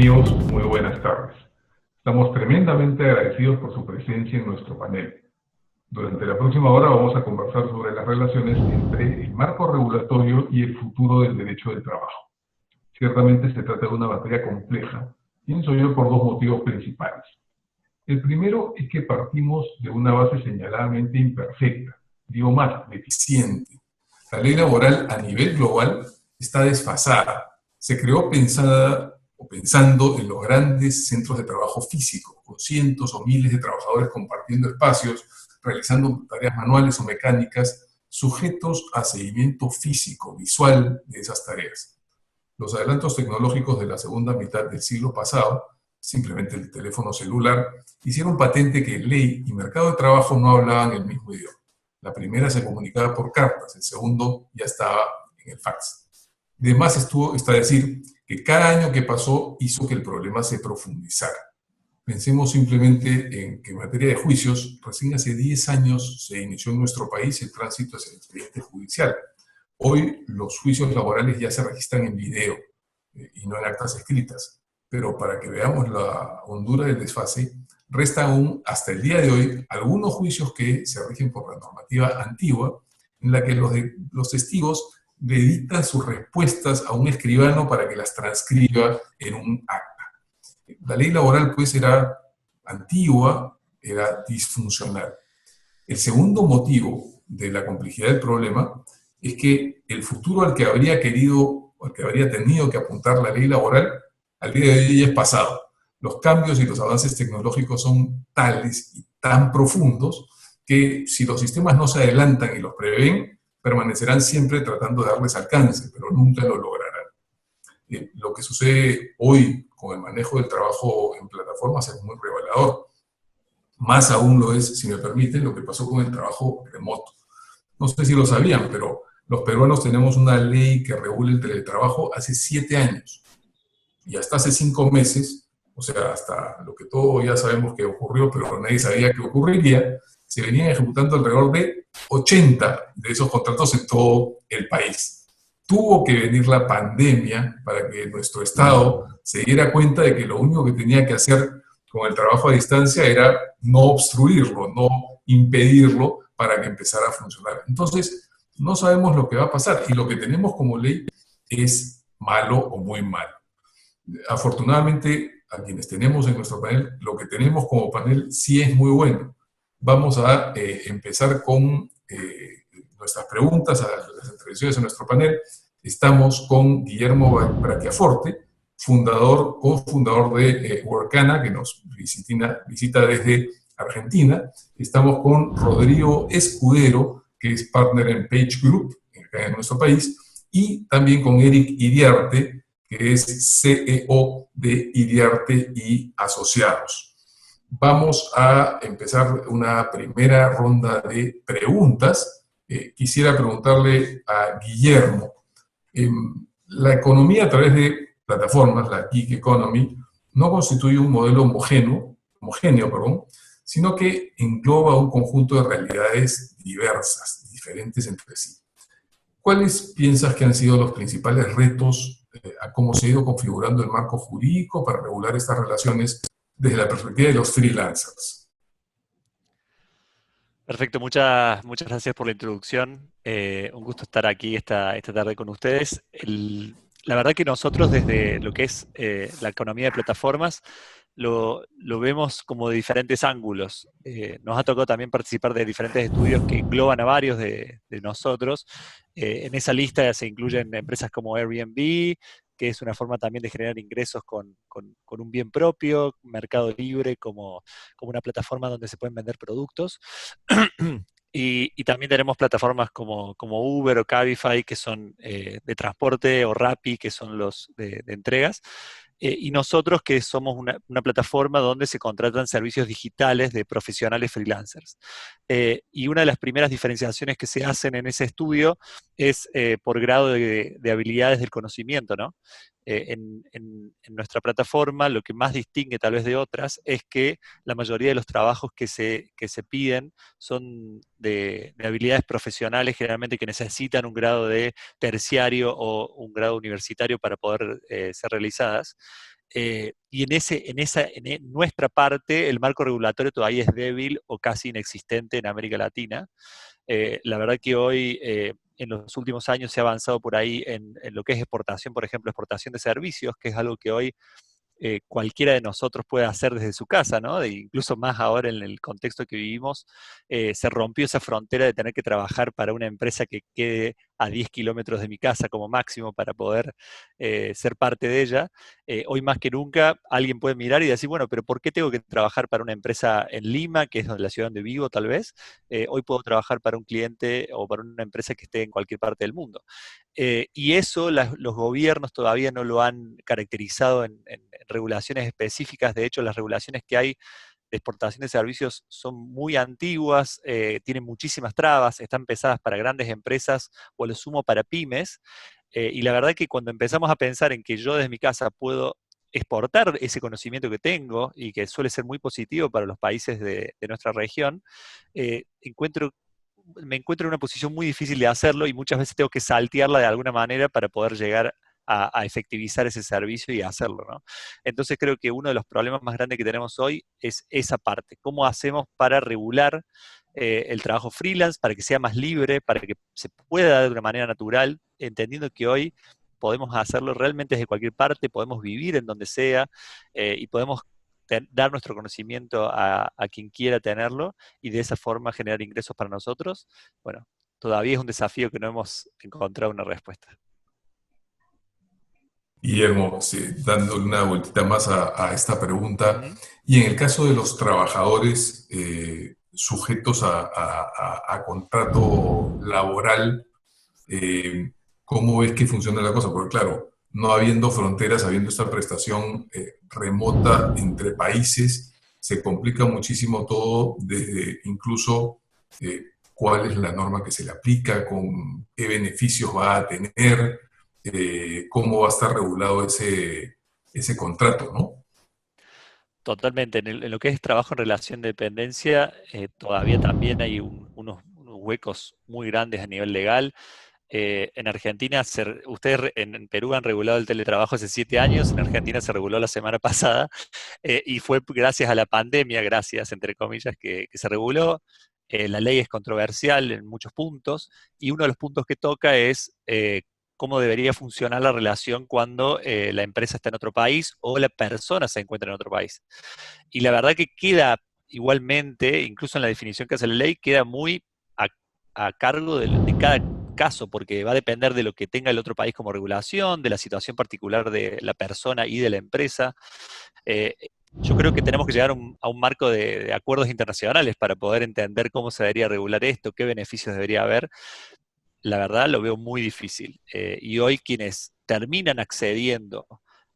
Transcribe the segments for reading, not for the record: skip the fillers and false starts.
Bienvenidos, muy buenas tardes. Estamos tremendamente agradecidos por su presencia en nuestro panel. Durante la próxima hora vamos a conversar sobre las relaciones entre el marco regulatorio y el futuro del derecho del trabajo. Ciertamente se trata de una materia compleja, pienso yo, por dos motivos principales. El primero es que partimos de una base señaladamente imperfecta, digo más, deficiente. La ley laboral a nivel global está desfasada. Se creó pensando en los grandes centros de trabajo físico, con cientos o miles de trabajadores compartiendo espacios, realizando tareas manuales o mecánicas, sujetos a seguimiento físico, visual de esas tareas. Los adelantos tecnológicos de la segunda mitad del siglo pasado, simplemente el teléfono celular, hicieron patente que ley y mercado de trabajo no hablaban el mismo idioma. La primera se comunicaba por cartas, el segundo ya estaba en el fax. De más está decir que cada año que pasó hizo que el problema se profundizara. Pensemos simplemente en que en materia de juicios, recién hace 10 años se inició en nuestro país el tránsito hacia el expediente judicial. Hoy los juicios laborales ya se registran en video y no en actas escritas, pero para que veamos la hondura del desfase, restan aún hasta el día de hoy algunos juicios que se rigen por la normativa antigua, en la que los testigos le dictan sus respuestas a un escribano para que las transcriba en un acta. La ley laboral pues era antigua, era disfuncional. El segundo motivo de la complejidad del problema es que el futuro al que habría querido o al que habría tenido que apuntar la ley laboral al día de hoy ya es pasado. Los cambios y los avances tecnológicos son tales y tan profundos que si los sistemas no se adelantan y los prevén, permanecerán siempre tratando de darles alcance, pero nunca lo lograrán. Lo que sucede hoy con el manejo del trabajo en plataformas es muy revelador. Más aún lo es, si me permiten, lo que pasó con el trabajo remoto. No sé si lo sabían, pero los peruanos tenemos una ley que regula el teletrabajo hace 7 años. Y hasta hace 5 meses, o sea, hasta lo que todos ya sabemos que ocurrió, pero nadie sabía que ocurriría, se venían ejecutando alrededor de 80 de esos contratos en todo el país. Tuvo que venir la pandemia para que nuestro Estado se diera cuenta de que lo único que tenía que hacer con el trabajo a distancia era no obstruirlo, no impedirlo para que empezara a funcionar. Entonces, no sabemos lo que va a pasar y lo que tenemos como ley es malo o muy malo. Afortunadamente, a quienes tenemos en nuestro panel, lo que tenemos como panel sí es muy bueno. Vamos a empezar con nuestras preguntas, a las intervenciones en nuestro panel. Estamos con Guillermo Brachiaforte, cofundador de Workana, que nos visita desde Argentina. Estamos con Rodrigo Escudero, que es partner en Page Group, acá en nuestro país, y también con Eric Iriarte, que es CEO de Iriarte y Asociados. Vamos a empezar una primera ronda de preguntas. Quisiera preguntarle a Guillermo, la economía a través de plataformas, la gig economy, no constituye un modelo homogéneo, sino que engloba un conjunto de realidades diversas, diferentes entre sí. ¿Cuáles piensas que han sido los principales retos a cómo se ha ido configurando el marco jurídico para regular estas relaciones desde la perspectiva de los freelancers? Perfecto, muchas gracias por la introducción. Un gusto estar aquí esta tarde con ustedes. La verdad que nosotros desde lo que es la economía de plataformas lo vemos como de diferentes ángulos. Nos ha tocado también participar de diferentes estudios que engloban a varios de nosotros. En esa lista se incluyen empresas como Airbnb, que es una forma también de generar ingresos con un bien propio, Mercado Libre como una plataforma donde se pueden vender productos. Y también tenemos plataformas como Uber o Cabify, que son de transporte, o Rappi, que son los de entregas. Y nosotros que somos una plataforma donde se contratan servicios digitales de profesionales freelancers. Y una de las primeras diferenciaciones que se hacen en ese estudio es por grado de habilidades del conocimiento, ¿no? En nuestra plataforma lo que más distingue tal vez de otras es que la mayoría de los trabajos que se piden son de habilidades profesionales, generalmente que necesitan un grado de terciario o un grado universitario para poder ser realizadas. Y en nuestra parte, el marco regulatorio todavía es débil o casi inexistente en América Latina. La verdad que hoy, en los últimos años, se ha avanzado por ahí en lo que es exportación, por ejemplo, exportación de servicios, que es algo que hoy cualquiera de nosotros puede hacer desde su casa, ¿no? Incluso más ahora en el contexto que vivimos, se rompió esa frontera de tener que trabajar para una empresa que quede a 10 kilómetros de mi casa como máximo para poder ser parte de ella. Hoy más que nunca alguien puede mirar y decir, bueno, pero ¿por qué tengo que trabajar para una empresa en Lima, que es la ciudad donde vivo tal vez? Hoy puedo trabajar para un cliente o para una empresa que esté en cualquier parte del mundo. Y eso los gobiernos todavía no lo han caracterizado en regulaciones específicas. De hecho, las regulaciones que hay de exportación de servicios son muy antiguas, tienen muchísimas trabas, están pesadas para grandes empresas o a lo sumo para pymes. Y la verdad que cuando empezamos a pensar en que yo desde mi casa puedo exportar ese conocimiento que tengo y que suele ser muy positivo para los países de nuestra región, me encuentro en una posición muy difícil de hacerlo y muchas veces tengo que saltearla de alguna manera para poder llegar a efectivizar ese servicio y hacerlo, ¿no? Entonces creo que uno de los problemas más grandes que tenemos hoy es esa parte. ¿Cómo hacemos para regular el trabajo freelance, para que sea más libre, para que se pueda dar de una manera natural, entendiendo que hoy podemos hacerlo realmente desde cualquier parte, podemos vivir en donde sea y podemos dar nuestro conocimiento a quien quiera tenerlo y de esa forma generar ingresos para nosotros? Bueno, todavía es un desafío que no hemos encontrado una respuesta. Guillermo, sí, dándole una vueltita más a esta pregunta, Ujú. y en el caso de los trabajadores sujetos a contrato laboral, eh, ¿cómo ves que funciona la cosa? Porque claro, no habiendo fronteras, habiendo esta prestación remota entre países, se complica muchísimo todo, desde incluso cuál es la norma que se le aplica, con qué beneficios va a tener, cómo va a estar regulado ese contrato, ¿no? Totalmente. En lo que es trabajo en relación de dependencia, todavía también hay unos huecos muy grandes a nivel legal. En Argentina, ustedes en Perú han regulado el teletrabajo hace 7 años, en Argentina se reguló la semana pasada, y fue gracias a la pandemia, gracias, entre comillas, que se reguló. La ley es controversial en muchos puntos, y uno de los puntos que toca es cómo debería funcionar la relación cuando la empresa está en otro país o la persona se encuentra en otro país. Y la verdad que queda igualmente, incluso en la definición que hace la ley, queda muy a, a cargo de cada caso, porque va a depender de lo que tenga el otro país como regulación, de la situación particular de la persona y de la empresa. Eh, yo creo que tenemos que llegar a un marco de acuerdos internacionales para poder entender cómo se debería regular esto, qué beneficios debería haber. La verdad lo veo muy difícil. Y hoy quienes terminan accediendo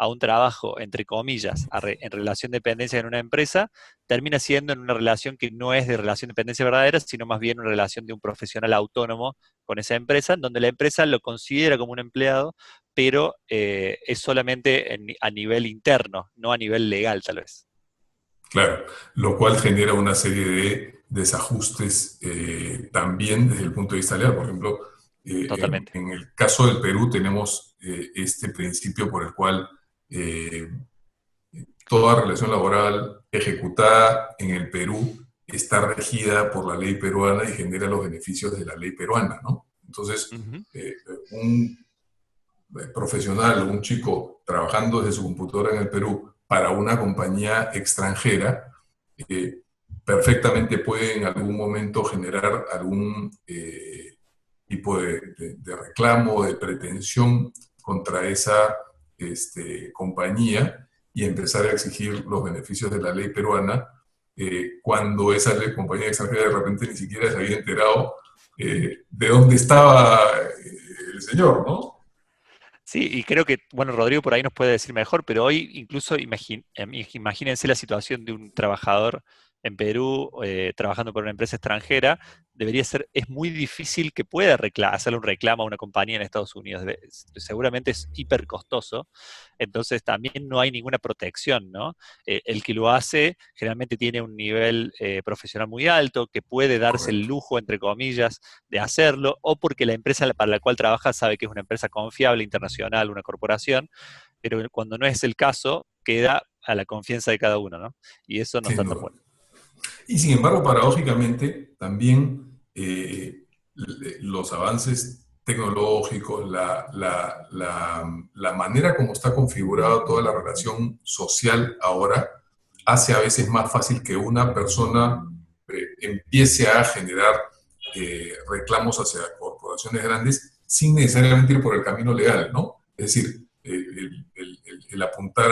a un trabajo, entre comillas, en relación de dependencia en una empresa, termina siendo en una relación que no es de relación de dependencia verdadera, sino más bien una relación de un profesional autónomo con esa empresa, en donde la empresa lo considera como un empleado, pero es solamente a nivel interno, no a nivel legal tal vez. Claro, lo cual genera una serie de desajustes también desde el punto de vista legal. Por ejemplo, Totalmente. en el caso del Perú tenemos este principio por el cual eh, toda relación laboral ejecutada en el Perú está regida por la ley peruana y genera los beneficios de la ley peruana, ¿no? Entonces, Ujú. un profesional, un chico trabajando desde su computadora en el Perú para una compañía extranjera, eh, perfectamente puede en algún momento generar algún tipo de reclamo, de pretensión contra esa compañía y empezar a exigir los beneficios de la ley peruana, cuando esa compañía extranjera de repente ni siquiera se había enterado de dónde estaba el señor, ¿no? Sí, y creo que, bueno, Rodrigo por ahí nos puede decir mejor, pero hoy incluso imagínense la situación de un trabajador en Perú trabajando por una empresa extranjera, es muy difícil que pueda hacerle un reclamo a una compañía en Estados Unidos. Seguramente es hiper costoso, entonces también no hay ninguna protección, ¿no? El que lo hace generalmente tiene un nivel profesional muy alto, que puede darse el Correcto. lujo, entre comillas, de hacerlo, o porque la empresa para la cual trabaja sabe que es una empresa confiable, internacional, una corporación, pero cuando no es el caso, queda a la confianza de cada uno, ¿no? Y eso no Sin está tan duda. bueno. Y sin embargo, paradójicamente, también los avances tecnológicos, la manera como está configurada toda la relación social ahora, hace a veces más fácil que una persona empiece a generar reclamos hacia corporaciones grandes sin necesariamente ir por el camino legal, ¿no? Es decir, el apuntar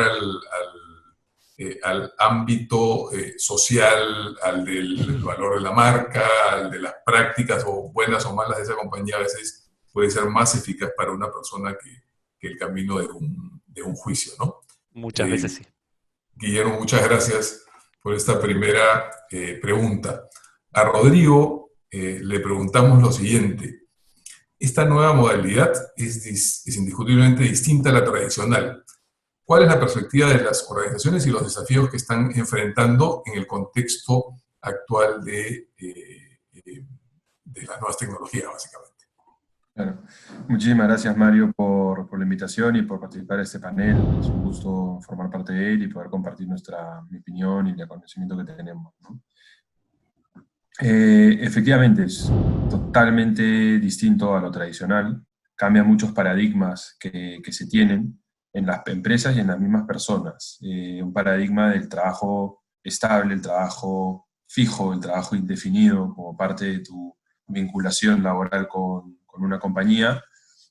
al ámbito social, al del valor de la marca, al de las prácticas o buenas o malas de esa compañía, a veces puede ser más eficaz para una persona que el camino de un juicio, ¿no? Muchas veces Eh, sí. Guillermo, muchas gracias por esta primera pregunta. A Rodrigo le preguntamos lo siguiente. Esta nueva modalidad es indiscutiblemente distinta a la tradicional. ¿Cuál es la perspectiva de las organizaciones y los desafíos que están enfrentando en el contexto actual de las nuevas tecnologías, básicamente? Claro. Muchísimas gracias, Mario, por la invitación y por participar en este panel. Es un gusto formar parte de él y poder compartir mi opinión y el conocimiento que tenemos, ¿no? Efectivamente, es totalmente distinto a lo tradicional. Cambian muchos paradigmas que se tienen en las empresas y en las mismas personas. Un paradigma del trabajo estable, el trabajo fijo, el trabajo indefinido como parte de tu vinculación laboral con una compañía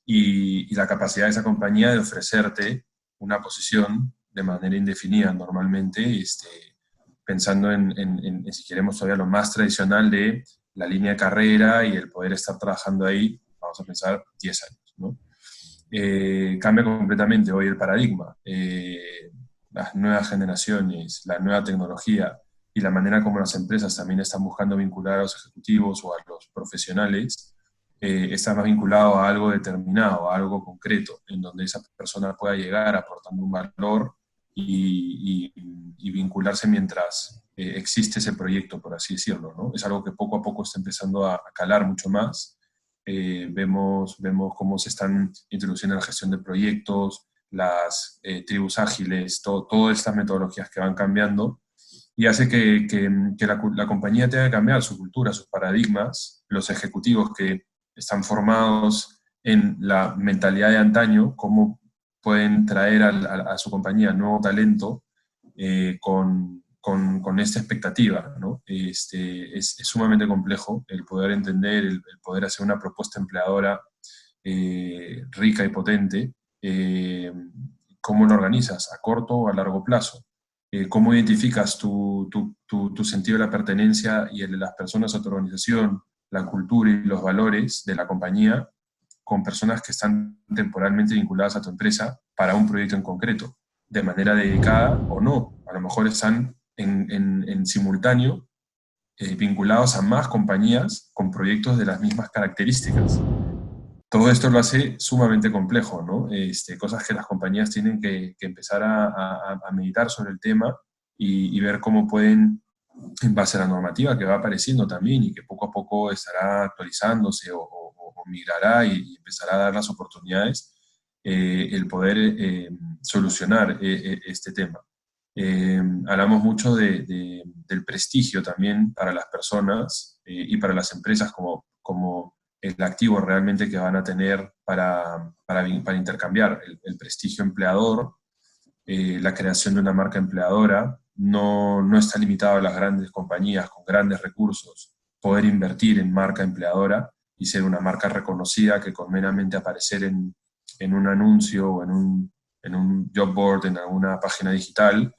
y la capacidad de esa compañía de ofrecerte una posición de manera indefinida normalmente, pensando si queremos todavía lo más tradicional de la línea de carrera y el poder estar trabajando ahí, vamos a pensar 10 años, ¿no? Cambia completamente hoy el paradigma. Las nuevas generaciones, la nueva tecnología y la manera como las empresas también están buscando vincular a los ejecutivos o a los profesionales, está más vinculado a algo determinado, a algo concreto, en donde esa persona pueda llegar aportando un valor y vincularse mientras existe ese proyecto, por así decirlo, ¿no? Es algo que poco a poco está empezando a calar mucho más. Vemos cómo se están introduciendo en la gestión de proyectos, las tribus ágiles, todas estas metodologías que van cambiando y hace que la compañía tenga que cambiar su cultura, sus paradigmas, los ejecutivos que están formados en la mentalidad de antaño, cómo pueden traer a su compañía nuevo talento con esta expectativa, ¿no? Es sumamente complejo el poder entender, el poder hacer una propuesta empleadora rica y potente. ¿Cómo lo organizas? ¿A corto o a largo plazo? ¿Cómo identificas tu sentido de la pertenencia y el de las personas a tu organización, la cultura y los valores de la compañía con personas que están temporalmente vinculadas a tu empresa para un proyecto en concreto, de manera dedicada o no? A lo mejor están en simultáneo vinculados a más compañías con proyectos de las mismas características. Todo esto lo hace sumamente complejo, ¿no? Cosas que las compañías tienen que empezar a meditar sobre el tema y ver cómo pueden, en base a la normativa que va apareciendo también y que poco a poco estará actualizándose o migrará y empezará a dar las oportunidades, el poder solucionar este tema. Hablamos mucho del prestigio también para las personas y para las empresas como el activo realmente que van a tener para intercambiar el prestigio empleador, la creación de una marca empleadora. No está limitado a las grandes compañías con grandes recursos poder invertir en marca empleadora y ser una marca reconocida que con meramente aparecer en un anuncio o en un job board, en alguna página digital,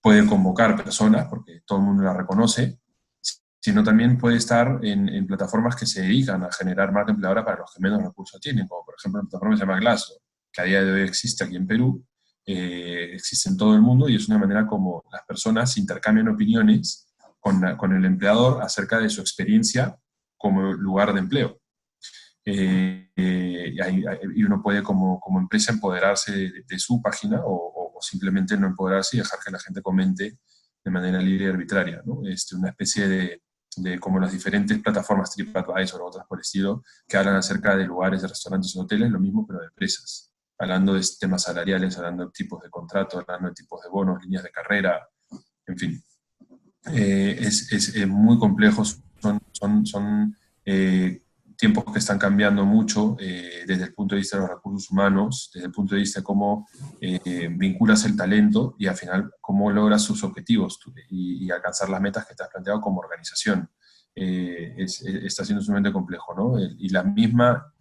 puede convocar personas porque todo el mundo la reconoce, sino también puede estar en plataformas que se dedican a generar marca empleadora para los que menos recursos tienen, como por ejemplo una plataforma que se llama Glassdoor, que a día de hoy existe aquí en Perú, existe en todo el mundo y es una manera como las personas intercambian opiniones con el empleador acerca de su experiencia como lugar de empleo. Y uno puede como empresa empoderarse de su página o simplemente no empoderarse y dejar que la gente comente de manera libre y arbitraria, ¿no? Una especie de como las diferentes plataformas TripAdvisor o otras por el estilo que hablan acerca de lugares, de restaurantes o hoteles, lo mismo pero de empresas. hablando de temas salariales, hablando de tipos de contratos, hablando de tipos de bonos, líneas de carrera, en fin. Es muy complejo, son tiempos que están cambiando mucho desde el punto de vista de los recursos humanos, desde el punto de vista de cómo vinculas el talento y al final cómo logras sus objetivos y alcanzar las metas que te has planteado como organización. Está siendo sumamente complejo, ¿no? Y la misma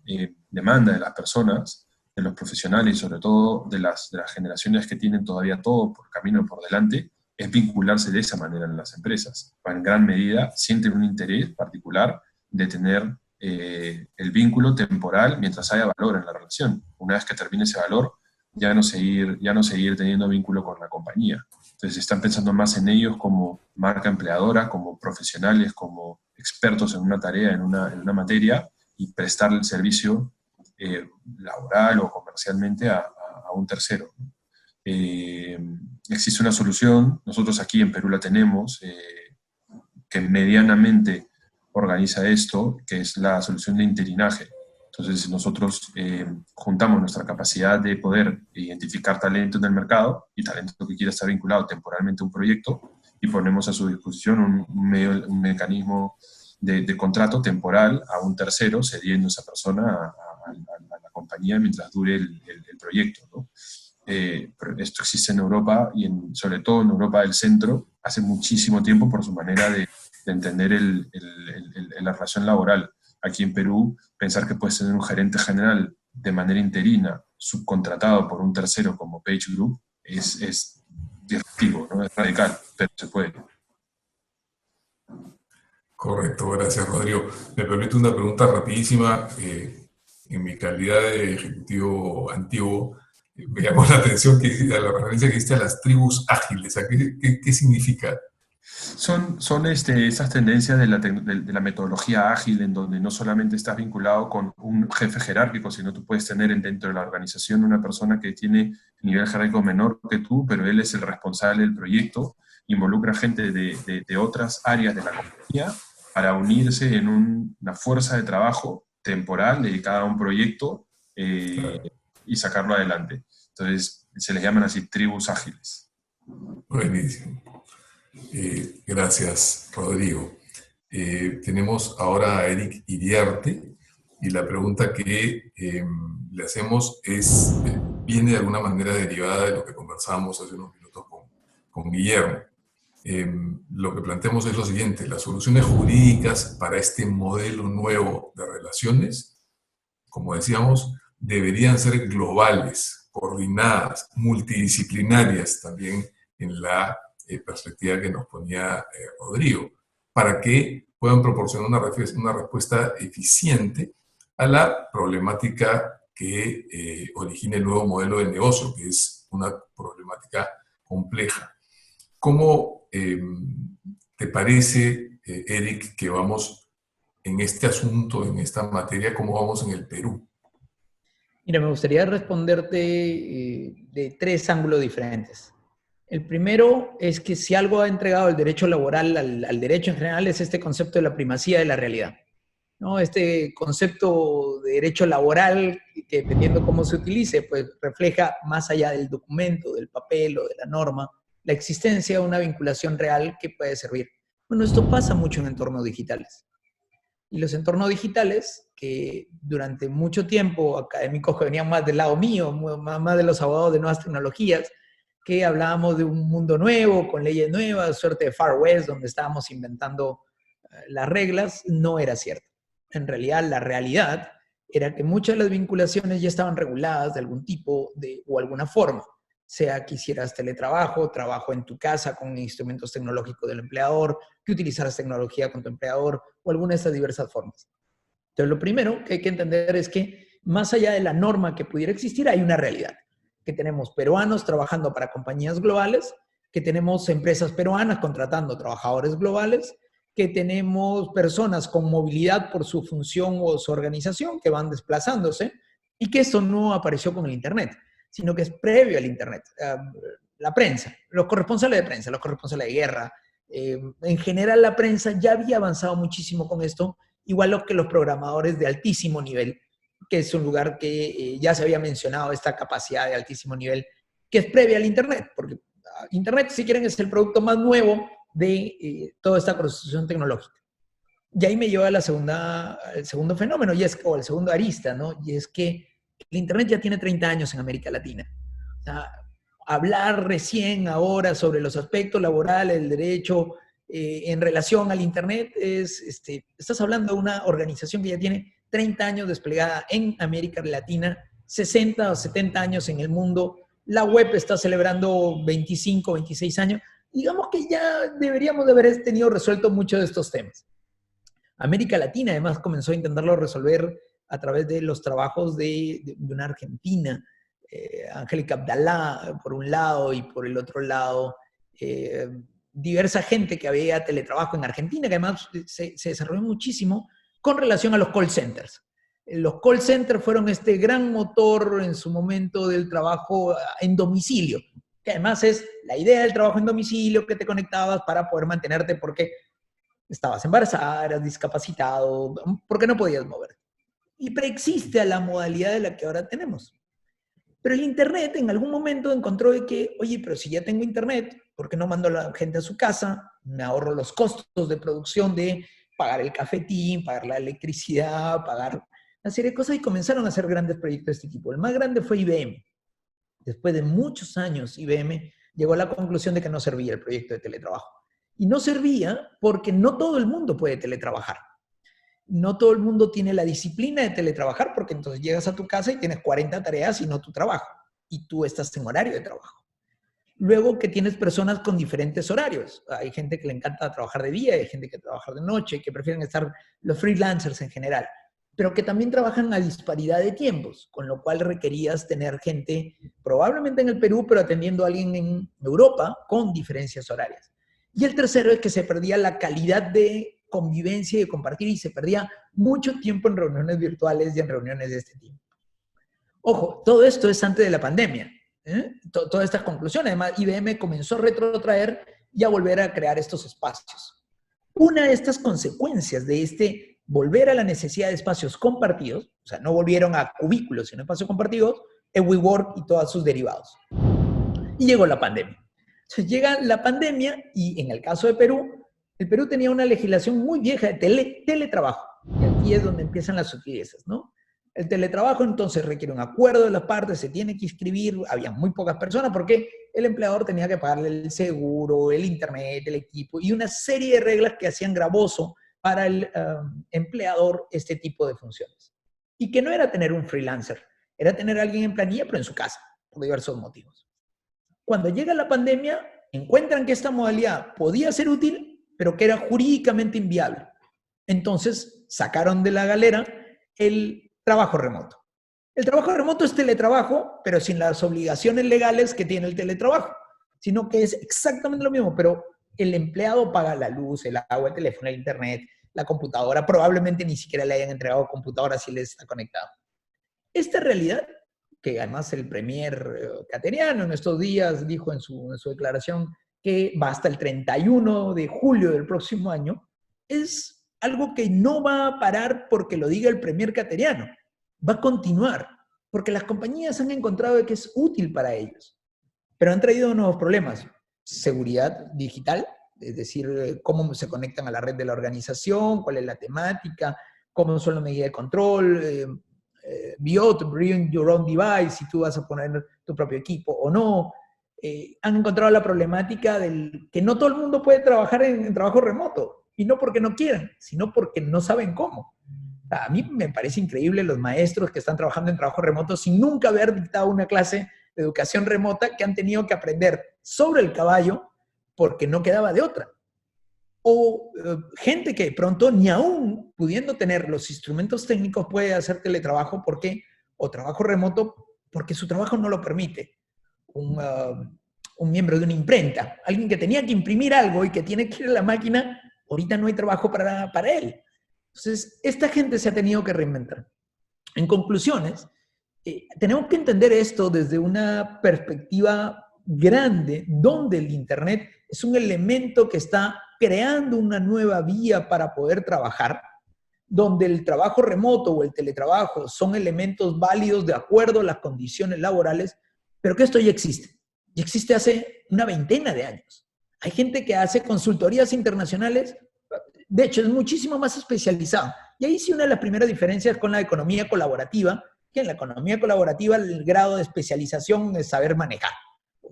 demanda de las personas, de los profesionales y sobre todo de las generaciones que tienen todavía todo por camino por delante, es vincularse de esa manera en las empresas. En gran medida sienten un interés particular de tener el vínculo temporal mientras haya valor en la relación. Una vez que termine ese valor, ya no seguir teniendo vínculo con la compañía. Entonces están pensando más en ellos como marca empleadora, como profesionales, como expertos en una tarea, en una materia, y prestarle el servicio laboral o comercialmente a un tercero. Existe una solución, nosotros aquí en Perú la tenemos, que medianamente organiza esto, que es la solución de interinaje. Entonces nosotros juntamos nuestra capacidad de poder identificar talento en el mercado y talento que quiera estar vinculado temporalmente a un proyecto y ponemos a su disposición un mecanismo de contrato temporal a un tercero, cediendo a esa persona a la compañía mientras dure el proyecto, ¿no? Pero esto existe en Europa y sobre todo en Europa del centro hace muchísimo tiempo por su manera de entender la relación laboral. Aquí en Perú, pensar que puedes tener un gerente general de manera interina, subcontratado por un tercero como Page Group, es disruptivo, ¿no? Es radical, pero se puede. Correcto, gracias Rodrigo. Me permite una pregunta rapidísima. En mi calidad de ejecutivo antiguo, me llamó la atención la referencia que hiciste a las tribus ágiles. ¿Qué significa? Son esas tendencias de la metodología ágil, en donde no solamente estás vinculado con un jefe jerárquico, sino tú puedes tener dentro de la organización una persona que tiene nivel jerárquico menor que tú, pero él es el responsable del proyecto, involucra gente de otras áreas de la compañía para unirse en una fuerza de trabajo temporal dedicada a un proyecto y sacarlo adelante. Entonces se les llaman así tribus ágiles. Buenísimo. Gracias, Rodrigo. Tenemos ahora a Eric Iriarte y la pregunta que le hacemos viene de alguna manera derivada de lo que conversábamos hace unos minutos con Guillermo. Lo que planteamos es lo siguiente: las soluciones jurídicas para este modelo nuevo de relaciones, como decíamos, deberían ser globales, coordinadas, multidisciplinarias también en la perspectiva que nos ponía Rodrigo, para que puedan proporcionar una respuesta eficiente a la problemática que origina el nuevo modelo de negocio, que es una problemática compleja. ¿Cómo te parece, Eric, que vamos en este asunto, en esta materia, cómo vamos en el Perú? Mira, me gustaría responderte de tres ángulos diferentes. El primero es que si algo ha entregado el derecho laboral al derecho en general es este concepto de la primacía de la realidad, ¿no? Este concepto de derecho laboral, que dependiendo cómo se utilice, pues refleja más allá del documento, del papel o de la norma, la existencia de una vinculación real que puede servir. Bueno, esto pasa mucho en entornos digitales. Y los entornos digitales, que durante mucho tiempo, académicos que venían más del lado mío, más de los abogados de nuevas tecnologías, que hablábamos de un mundo nuevo, con leyes nuevas, suerte de Far West, donde estábamos inventando las reglas, no era cierto. En realidad, la realidad era que muchas de las vinculaciones ya estaban reguladas de algún tipo o alguna forma, sea que hicieras teletrabajo, trabajo en tu casa con instrumentos tecnológicos del empleador, que utilizaras tecnología con tu empleador o alguna de estas diversas formas. Entonces, lo primero que hay que entender es que más allá de la norma que pudiera existir, hay una realidad. Que tenemos peruanos trabajando para compañías globales, que tenemos empresas peruanas contratando trabajadores globales, que tenemos personas con movilidad por su función o su organización que van desplazándose, y que esto no apareció con el Internet, sino que es previo al Internet. La prensa, los corresponsales de prensa, los corresponsales de guerra, en general la prensa ya había avanzado muchísimo con esto, igual que los programadores de altísimo nivel que es un lugar que ya se había mencionado, esta capacidad de altísimo nivel, que es previa al Internet, porque Internet, si quieren, es el producto más nuevo de toda esta construcción tecnológica. Y ahí me lleva a al segundo fenómeno, o el segundo arista, ¿no? Y es que el Internet ya tiene 30 años en América Latina. O sea, hablar recién ahora sobre los aspectos laborales, el derecho en relación al Internet, estás hablando de una organización que ya tiene 30 años desplegada en América Latina, 60 o 70 años en el mundo. La web está celebrando 25, 26 años. Digamos que ya deberíamos de haber tenido resuelto muchos de estos temas. América Latina además comenzó a intentarlo resolver a través de los trabajos de una argentina, Angélica Abdalá por un lado, y por el otro lado diversa gente que había teletrabajo en Argentina, que además se desarrolló muchísimo con relación a los call centers. Los call centers fueron este gran motor en su momento del trabajo en domicilio, que además es la idea del trabajo en domicilio, que te conectabas para poder mantenerte porque estabas embarazada, eras discapacitado, porque no podías moverte. Y preexiste a la modalidad de la que ahora tenemos. Pero el Internet en algún momento encontró de que, oye, pero si ya tengo Internet, ¿por qué no mando a la gente a su casa? Me ahorro los costos de producción de pagar el cafetín, pagar la electricidad, pagar una serie de cosas, y comenzaron a hacer grandes proyectos de este tipo. El más grande fue IBM. Después de muchos años, IBM llegó a la conclusión de que no servía el proyecto de teletrabajo. Y no servía porque no todo el mundo puede teletrabajar. No todo el mundo tiene la disciplina de teletrabajar, porque entonces llegas a tu casa y tienes 40 tareas y no tu trabajo. Y tú estás en horario de trabajo. Luego que tienes personas con diferentes horarios. Hay gente que le encanta trabajar de día, hay gente que trabaja de noche, que prefieren estar los freelancers en general, pero que también trabajan a disparidad de tiempos, con lo cual requerías tener gente probablemente en el Perú, pero atendiendo a alguien en Europa con diferencias horarias. Y el tercero es que se perdía la calidad de convivencia y de compartir, y se perdía mucho tiempo en reuniones virtuales y en reuniones de este tipo. Ojo, todo esto es antes de la pandemia. Todas estas conclusiones. Además, IBM comenzó a retrotraer y a volver a crear estos espacios. Una de estas consecuencias de volver a la necesidad de espacios compartidos, o sea, no volvieron a cubículos, sino espacios compartidos, es WeWork y todos sus derivados. Y llegó la pandemia. Entonces llega la pandemia y en el caso de Perú, el Perú tenía una legislación muy vieja de teletrabajo. Y aquí es donde empiezan las sutilezas, ¿no? El teletrabajo entonces requiere un acuerdo de las partes, se tiene que inscribir, había muy pocas personas porque el empleador tenía que pagarle el seguro, el internet, el equipo y una serie de reglas que hacían gravoso para el empleador este tipo de funciones. Y que no era tener un freelancer, era tener a alguien en planilla pero en su casa, por diversos motivos. Cuando llega la pandemia, encuentran que esta modalidad podía ser útil, pero que era jurídicamente inviable. Entonces sacaron de la galera el trabajo remoto. El trabajo remoto es teletrabajo, pero sin las obligaciones legales que tiene el teletrabajo, sino que es exactamente lo mismo, pero el empleado paga la luz, el agua, el teléfono, el internet, la computadora, probablemente ni siquiera le hayan entregado computadora si les está conectado. Esta realidad, que además el premier cateriano en estos días dijo en su declaración que va hasta el 31 de julio del próximo año, es algo que no va a parar porque lo diga el premier cateriano. Va a continuar, porque las compañías han encontrado que es útil para ellos. Pero han traído nuevos problemas. Seguridad digital, es decir, cómo se conectan a la red de la organización, cuál es la temática, cómo son las medidas de control, bring your own device, si tú vas a poner tu propio equipo o no. Han encontrado la problemática del que no todo el mundo puede trabajar en trabajo remoto. Y no porque no quieran, sino porque no saben cómo. A mí me parece increíble los maestros que están trabajando en trabajo remoto sin nunca haber dictado una clase de educación remota, que han tenido que aprender sobre el caballo porque no quedaba de otra. O gente que de pronto ni aún pudiendo tener los instrumentos técnicos puede hacer teletrabajo o trabajo remoto porque su trabajo no lo permite. Un miembro de una imprenta, alguien que tenía que imprimir algo y que tiene que ir a la máquina, ahorita no hay trabajo para él. Entonces, esta gente se ha tenido que reinventar. En conclusiones, tenemos que entender esto desde una perspectiva grande, donde el Internet es un elemento que está creando una nueva vía para poder trabajar, donde el trabajo remoto o el teletrabajo son elementos válidos de acuerdo a las condiciones laborales, pero que esto ya existe. Ya existe hace una veintena de años. Hay gente que hace consultorías internacionales, de hecho es muchísimo más especializado. Y ahí sí una de las primeras diferencias con la economía colaborativa, que en la economía colaborativa el grado de especialización es saber manejar,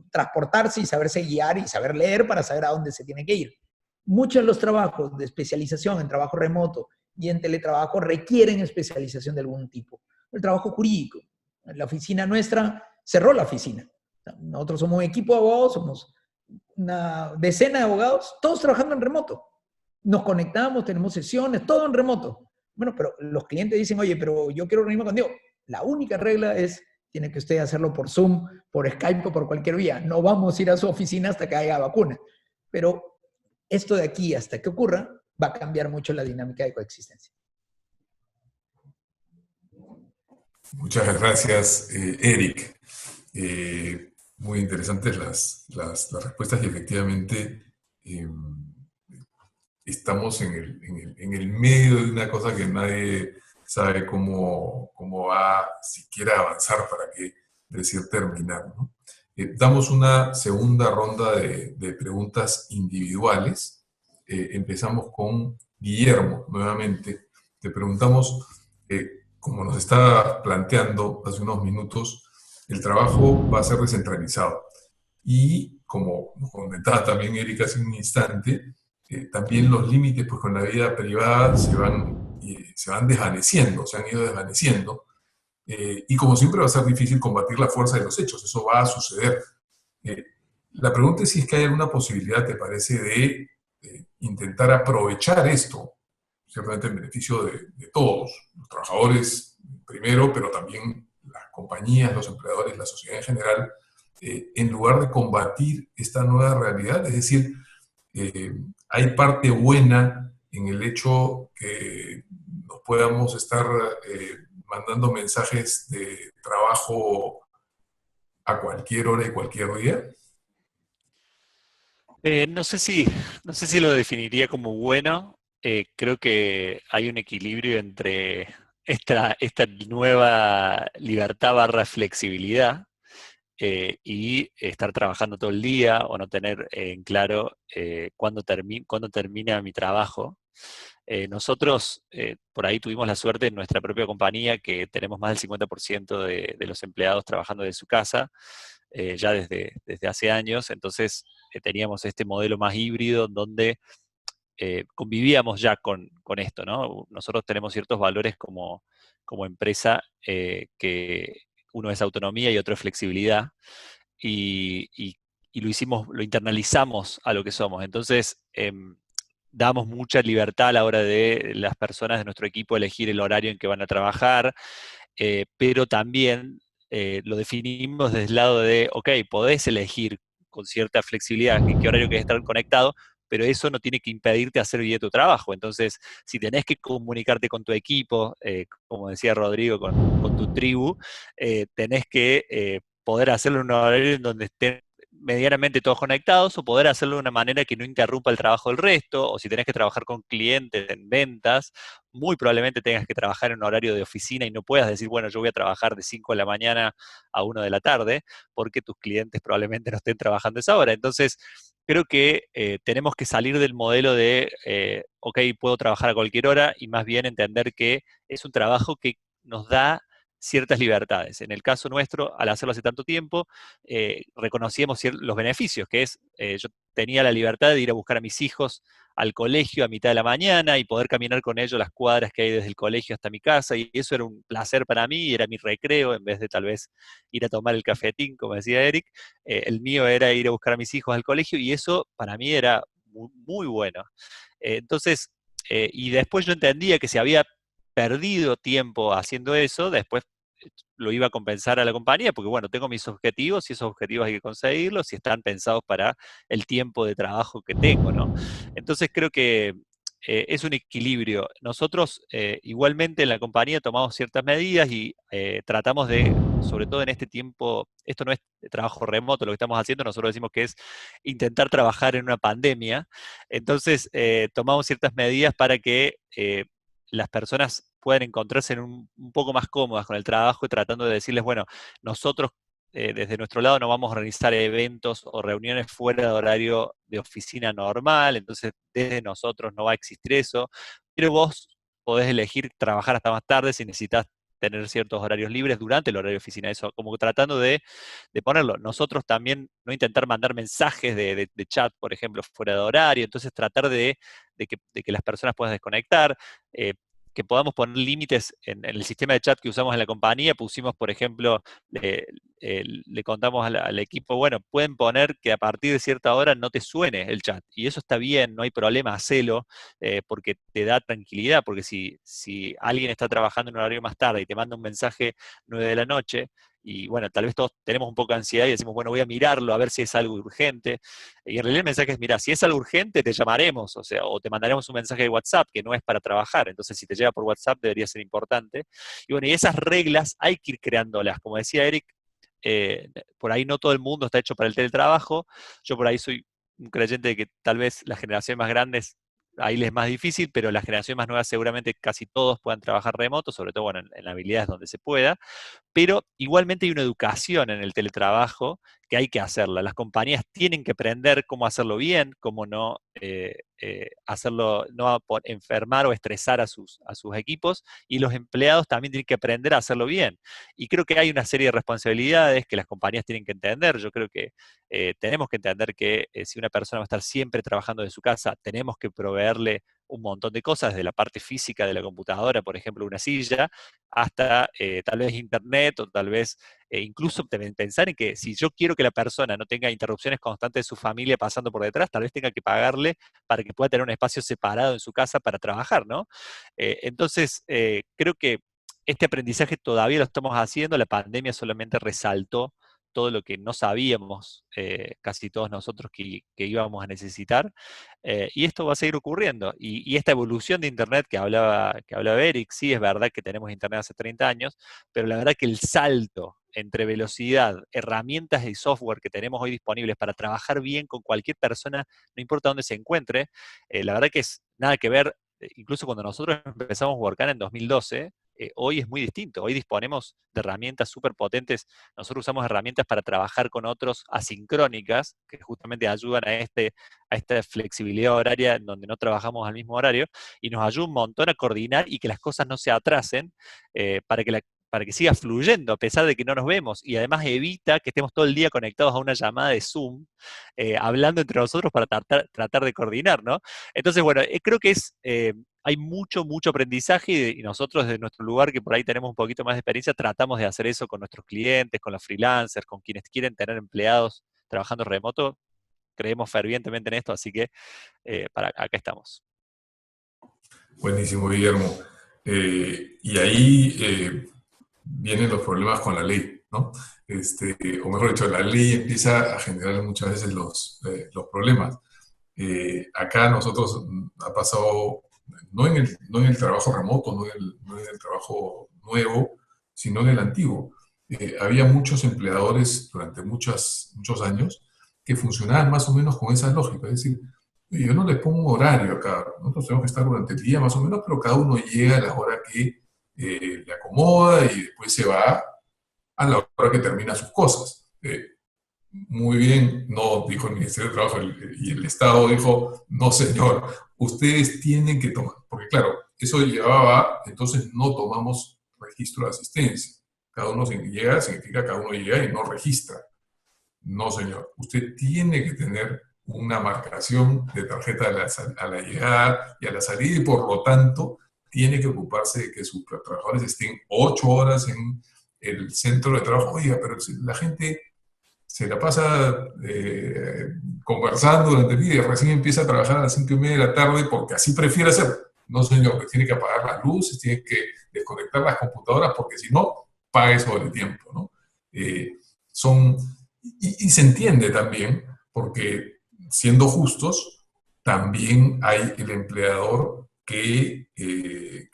transportarse y saberse guiar y saber leer para saber a dónde se tiene que ir. Muchos de los trabajos de especialización en trabajo remoto y en teletrabajo requieren especialización de algún tipo. El trabajo jurídico. En la oficina nuestra cerró la oficina. Nosotros somos un equipo de abogados, somos una decena de abogados, todos trabajando en remoto. Nos conectamos, tenemos sesiones, todo en remoto. Bueno, pero los clientes dicen, oye, pero yo quiero reunirme contigo. La única regla es, tiene que usted hacerlo por Zoom, por Skype o por cualquier vía. No vamos a ir a su oficina hasta que haya vacuna. Pero esto de aquí hasta que ocurra va a cambiar mucho la dinámica de coexistencia. Muchas gracias, Eric. Muy interesantes las respuestas y efectivamente estamos en el medio de una cosa que nadie sabe cómo va siquiera a avanzar para que decir terminar, ¿no? Damos una segunda ronda de preguntas individuales. Empezamos con Guillermo, nuevamente. Te preguntamos, como nos estaba planteando hace unos minutos, el trabajo va a ser descentralizado. Y como nos comentaba también Erika hace un instante, también los límites pues, con la vida privada se van desvaneciendo, se han ido desvaneciendo. Y como siempre va a ser difícil combatir la fuerza de los hechos, eso va a suceder. La pregunta es si es que hay alguna posibilidad, ¿te parece, de intentar aprovechar esto, ciertamente en beneficio de todos, los trabajadores primero, pero también las compañías, los empleadores, la sociedad en general, en lugar de combatir esta nueva realidad? Es decir, hay parte buena en el hecho que nos podamos estar mandando mensajes de trabajo a cualquier hora y cualquier día. No sé si lo definiría como bueno. Creo que hay un equilibrio entre esta nueva libertad barra flexibilidad y estar trabajando todo el día o no tener en claro cuándo termina mi trabajo. Nosotros por ahí tuvimos la suerte en nuestra propia compañía que tenemos más del 50% de los empleados trabajando desde su casa, ya desde hace años. Entonces teníamos este modelo más híbrido donde convivíamos ya con esto, ¿no? Nosotros tenemos ciertos valores como empresa, que uno es autonomía y otro es flexibilidad, y lo internalizamos a lo que somos. Entonces, damos mucha libertad a la hora de las personas de nuestro equipo elegir el horario en que van a trabajar, pero también lo definimos desde el lado de, ok, podés elegir con cierta flexibilidad en qué horario querés estar conectado, pero eso no tiene que impedirte hacer bien tu trabajo. Entonces, si tenés que comunicarte con tu equipo, como decía Rodrigo, con tu tribu, tenés que poder hacerlo en un horario en donde estén medianamente todos conectados, o poder hacerlo de una manera que no interrumpa el trabajo del resto, o si tenés que trabajar con clientes en ventas, muy probablemente tengas que trabajar en un horario de oficina y no puedas decir, bueno, yo voy a trabajar de 5 de la mañana a 1 de la tarde, porque tus clientes probablemente no estén trabajando esa hora. Entonces, creo que tenemos que salir del modelo de, ok, puedo trabajar a cualquier hora, y más bien entender que es un trabajo que nos da ciertas libertades. En el caso nuestro, al hacerlo hace tanto tiempo, reconocíamos los beneficios, que es, yo tenía la libertad de ir a buscar a mis hijos al colegio a mitad de la mañana y poder caminar con ellos las cuadras que hay desde el colegio hasta mi casa, y eso era un placer para mí, era mi recreo, en vez de tal vez ir a tomar el cafetín, como decía Eric. El mío era ir a buscar a mis hijos al colegio, y eso para mí era muy, muy bueno. Entonces, y después yo entendía que si había perdido tiempo haciendo eso, después lo iba a compensar a la compañía, porque bueno, tengo mis objetivos y esos objetivos hay que conseguirlos y están pensados para el tiempo de trabajo que tengo, ¿no? Entonces creo que es un equilibrio. Nosotros igualmente en la compañía tomamos ciertas medidas y tratamos de, sobre todo en este tiempo, esto no es trabajo remoto lo que estamos haciendo, nosotros decimos que es intentar trabajar en una pandemia. Entonces tomamos ciertas medidas para que las personas puedan encontrarse un poco más cómodas con el trabajo y tratando de decirles, bueno, nosotros desde nuestro lado no vamos a organizar eventos o reuniones fuera de horario de oficina normal, entonces desde nosotros no va a existir eso, pero vos podés elegir trabajar hasta más tarde si necesitas tener ciertos horarios libres durante el horario de oficina, eso, como tratando de ponerlo. Nosotros también no intentar mandar mensajes de chat, por ejemplo, fuera de horario, entonces tratar de que las personas puedan desconectar, que podamos poner límites en el sistema de chat que usamos en la compañía. Pusimos, por ejemplo, le contamos al equipo, bueno, pueden poner que a partir de cierta hora no te suene el chat, y eso está bien, no hay problema, hacelo, porque te da tranquilidad, porque si alguien está trabajando en un horario más tarde y te manda un mensaje 9 de la noche, y bueno, tal vez todos tenemos un poco de ansiedad y decimos, bueno, voy a mirarlo a ver si es algo urgente, y en realidad el mensaje es, mira, si es algo urgente te llamaremos, o sea, o te mandaremos un mensaje de WhatsApp que no es para trabajar, entonces si te llega por WhatsApp debería ser importante. Y bueno, y esas reglas hay que ir creándolas, como decía Eric, por ahí no todo el mundo está hecho para el teletrabajo, yo por ahí soy un creyente de que tal vez las generaciones más grandes, ahí les es más difícil, pero las generaciones más nuevas seguramente casi todos puedan trabajar remoto, sobre todo bueno, en habilidades donde se pueda, pero igualmente hay una educación en el teletrabajo que hay que hacerla. Las compañías tienen que aprender cómo hacerlo bien, cómo no hacerlo, no enfermar o estresar a sus equipos, y los empleados también tienen que aprender a hacerlo bien. Y creo que hay una serie de responsabilidades que las compañías tienen que entender. Yo creo que tenemos que entender que si una persona va a estar siempre trabajando de su casa, tenemos que proveerle un montón de cosas, desde la parte física de la computadora, por ejemplo, una silla, hasta tal vez internet, o tal vez incluso pensar en que si yo quiero que la persona no tenga interrupciones constantes de su familia pasando por detrás, tal vez tenga que pagarle para que pueda tener un espacio separado en su casa para trabajar, ¿no? Entonces, creo que este aprendizaje todavía lo estamos haciendo, la pandemia solamente resaltó todo lo que no sabíamos casi todos nosotros que íbamos a necesitar, y esto va a seguir ocurriendo. Y esta evolución de Internet que hablaba Eric, sí es verdad que tenemos Internet hace 30 años, pero la verdad que el salto entre velocidad, herramientas y software que tenemos hoy disponibles para trabajar bien con cualquier persona, no importa dónde se encuentre, la verdad que es nada que ver, incluso cuando nosotros empezamos a Workana en 2012, hoy es muy distinto. Hoy disponemos de herramientas súper potentes. Nosotros usamos herramientas para trabajar con otros asincrónicas, que justamente ayudan a esta flexibilidad horaria en donde no trabajamos al mismo horario, y nos ayuda un montón a coordinar y que las cosas no se atrasen, para que siga fluyendo, a pesar de que no nos vemos, y además evita que estemos todo el día conectados a una llamada de Zoom, hablando entre nosotros para tratar de coordinar, ¿no? Entonces, bueno, creo que hay mucho, mucho aprendizaje, y nosotros desde nuestro lugar, que por ahí tenemos un poquito más de experiencia, tratamos de hacer eso con nuestros clientes, con los freelancers, con quienes quieren tener empleados trabajando remoto. Creemos fervientemente en esto, así que acá estamos. Buenísimo, Guillermo. Y ahí vienen los problemas con la ley, ¿no? O mejor dicho, la ley empieza a generar muchas veces los problemas. Acá nosotros ha pasado, no en el trabajo remoto, no en el trabajo nuevo, sino en el antiguo. Había muchos empleadores durante muchos años que funcionaban más o menos con esa lógica, es decir, yo no le pongo horario acá, nosotros tenemos que estar durante el día más o menos, pero cada uno llega a la hora que le acomoda y después se va a la hora que termina sus cosas. Muy bien, no, dijo el Ministerio de Trabajo y el Estado dijo, no señor, ustedes tienen que tomar, porque claro, eso llevaba, entonces no tomamos registro de asistencia. Cada uno llega, significa cada uno llega y no registra. No señor, usted tiene que tener una marcación de tarjeta a la llegada y a la salida, y por lo tanto tiene que ocuparse de que sus trabajadores estén 8 horas en el centro de trabajo. Oiga, pero si la gente se la pasa conversando durante el día y recién empieza a trabajar a las 5:30 de la tarde porque así prefiere hacer. No, señor, que tiene que apagar las luces, tiene que desconectar las computadoras porque si no, pague sobre el tiempo, ¿no? Y se entiende también, porque siendo justos, también hay el empleador que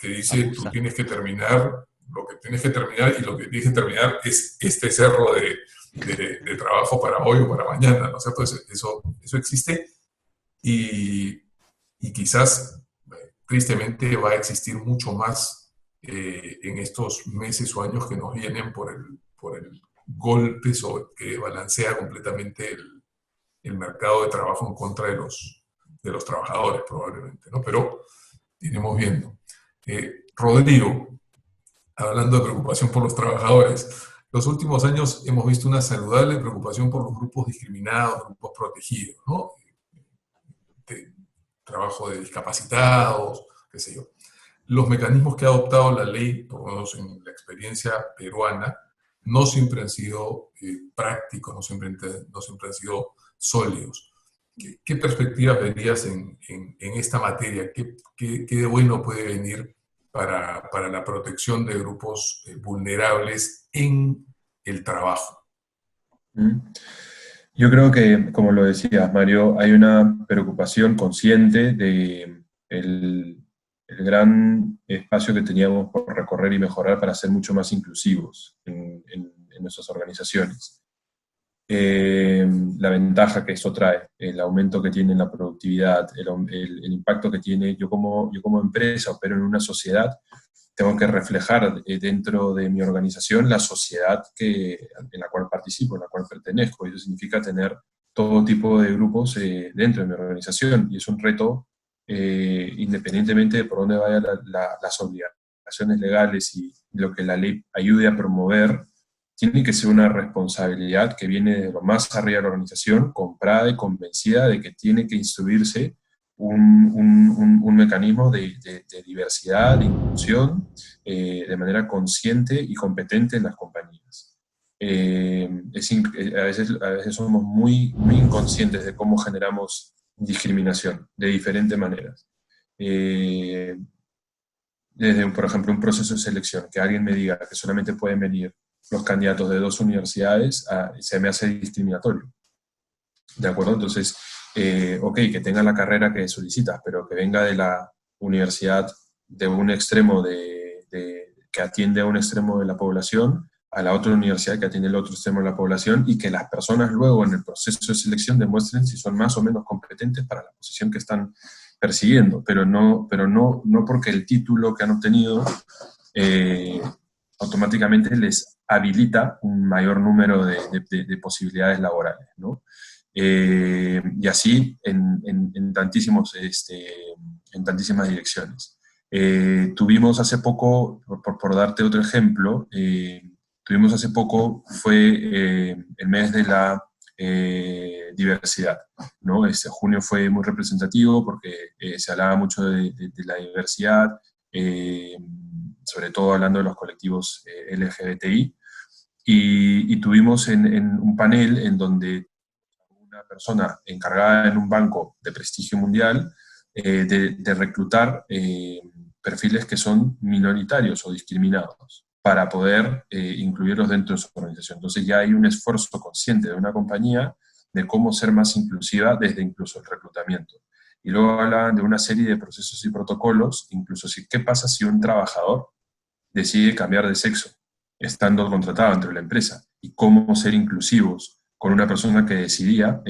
dice, Abusa. tú tienes que terminar lo que tienes que terminar, y lo que tienes que terminar es este cerro de trabajo para hoy o para mañana, ¿no es cierto? Eso existe, y quizás tristemente va a existir mucho más en estos meses o años que nos vienen por el golpe que balancea completamente el mercado de trabajo en contra de los trabajadores, probablemente, ¿no? Pero iremos viendo. Rodrigo, hablando de preocupación por los trabajadores, los últimos años hemos visto una saludable preocupación por los grupos discriminados, grupos protegidos, ¿no? De trabajo de discapacitados, qué sé yo. Los mecanismos que ha adoptado la ley, por lo menos en la experiencia peruana, no siempre han sido prácticos, no siempre han sido sólidos. ¿Qué perspectivas verías en esta materia? ¿Qué de bueno puede venir para la protección de grupos vulnerables en el trabajo? Yo creo que, como lo decías, Mario, hay una preocupación consciente de el gran espacio que teníamos por recorrer y mejorar para ser mucho más inclusivos en nuestras organizaciones. La ventaja que eso trae, el aumento que tiene en la productividad, el impacto que tiene. Yo como empresa opero en una sociedad, tengo que reflejar dentro de mi organización la sociedad en la cual participo, en la cual pertenezco. Eso significa tener todo tipo de grupos dentro de mi organización, y es un reto independientemente de por dónde vayan las obligaciones legales y lo que la ley ayude a promover. Tiene que ser una responsabilidad que viene de lo más arriba de la organización, comprada y convencida de que tiene que instruirse un mecanismo de diversidad, de inclusión, de manera consciente y competente en las compañías. A veces somos muy, muy inconscientes de cómo generamos discriminación de diferentes maneras. Desde, por ejemplo, un proceso de selección, que alguien me diga que solamente pueden venir los candidatos de 2 universidades, se me hace discriminatorio. ¿De acuerdo? Entonces, ok, que tenga la carrera que solicitas, pero que venga de la universidad de un extremo que atiende a un extremo de la población, a la otra universidad que atiende el otro extremo de la población, y que las personas luego en el proceso de selección demuestren si son más o menos competentes para la posición que están persiguiendo, pero no porque el título que han obtenido automáticamente les habilita un mayor número de posibilidades laborales, ¿no? Y así en tantísimas direcciones. Tuvimos hace poco, por darte otro ejemplo, fue el mes de la diversidad, ¿no? Junio fue muy representativo porque se hablaba mucho de la diversidad, sobre todo hablando de los colectivos LGBTI, y tuvimos en un panel en donde una persona encargada en un banco de prestigio mundial de reclutar perfiles que son minoritarios o discriminados para poder incluirlos dentro de su organización. Entonces ya hay un esfuerzo consciente de una compañía de cómo ser más inclusiva desde incluso el reclutamiento. Y luego hablaban de una serie de procesos y protocolos, incluso qué pasa si un trabajador decide cambiar de sexo estando contratado dentro de la empresa, y cómo ser inclusivos con una persona que decidía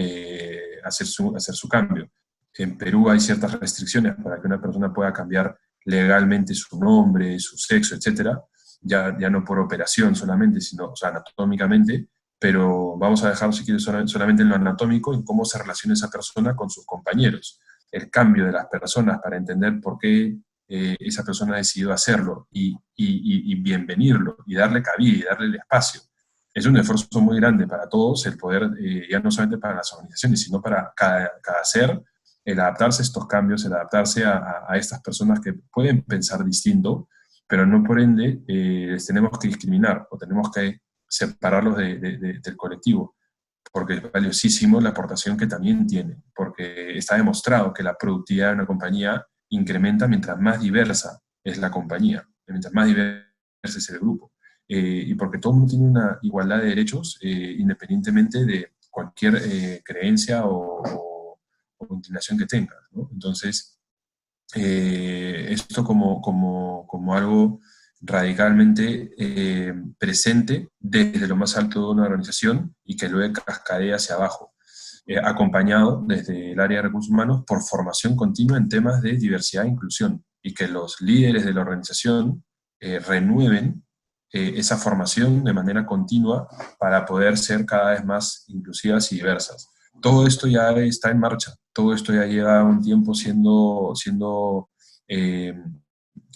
hacer su cambio. En Perú hay ciertas restricciones para que una persona pueda cambiar legalmente su nombre, su sexo, etcétera, ya no por operación solamente, sino, o sea, anatómicamente, pero vamos a dejarlo, si quieres, solamente en lo anatómico, en cómo se relaciona esa persona con sus compañeros. El cambio de las personas para entender por qué esa persona ha decidido hacerlo y bienvenirlo y darle cabida y darle el espacio. Es un esfuerzo muy grande para todos el poder, ya no solamente para las organizaciones, sino para cada ser, el adaptarse a estos cambios, el adaptarse a estas personas que pueden pensar distinto, pero no por ende les tenemos que discriminar o tenemos que separarlos del colectivo, porque es valiosísimo la aportación que también tiene, porque está demostrado que la productividad de una compañía incrementa mientras más diversa es la compañía, mientras más diversa es el grupo, y porque todo el mundo tiene una igualdad de derechos independientemente de cualquier creencia o inclinación que tengas, ¿no? Entonces, esto como algo radicalmente presente desde lo más alto de una organización y que luego cascadea hacia abajo, acompañado desde el área de recursos humanos por formación continua en temas de diversidad e inclusión, y que los líderes de la organización renueven esa formación de manera continua para poder ser cada vez más inclusivas y diversas. Todo esto ya está en marcha, todo esto ya lleva un tiempo siendo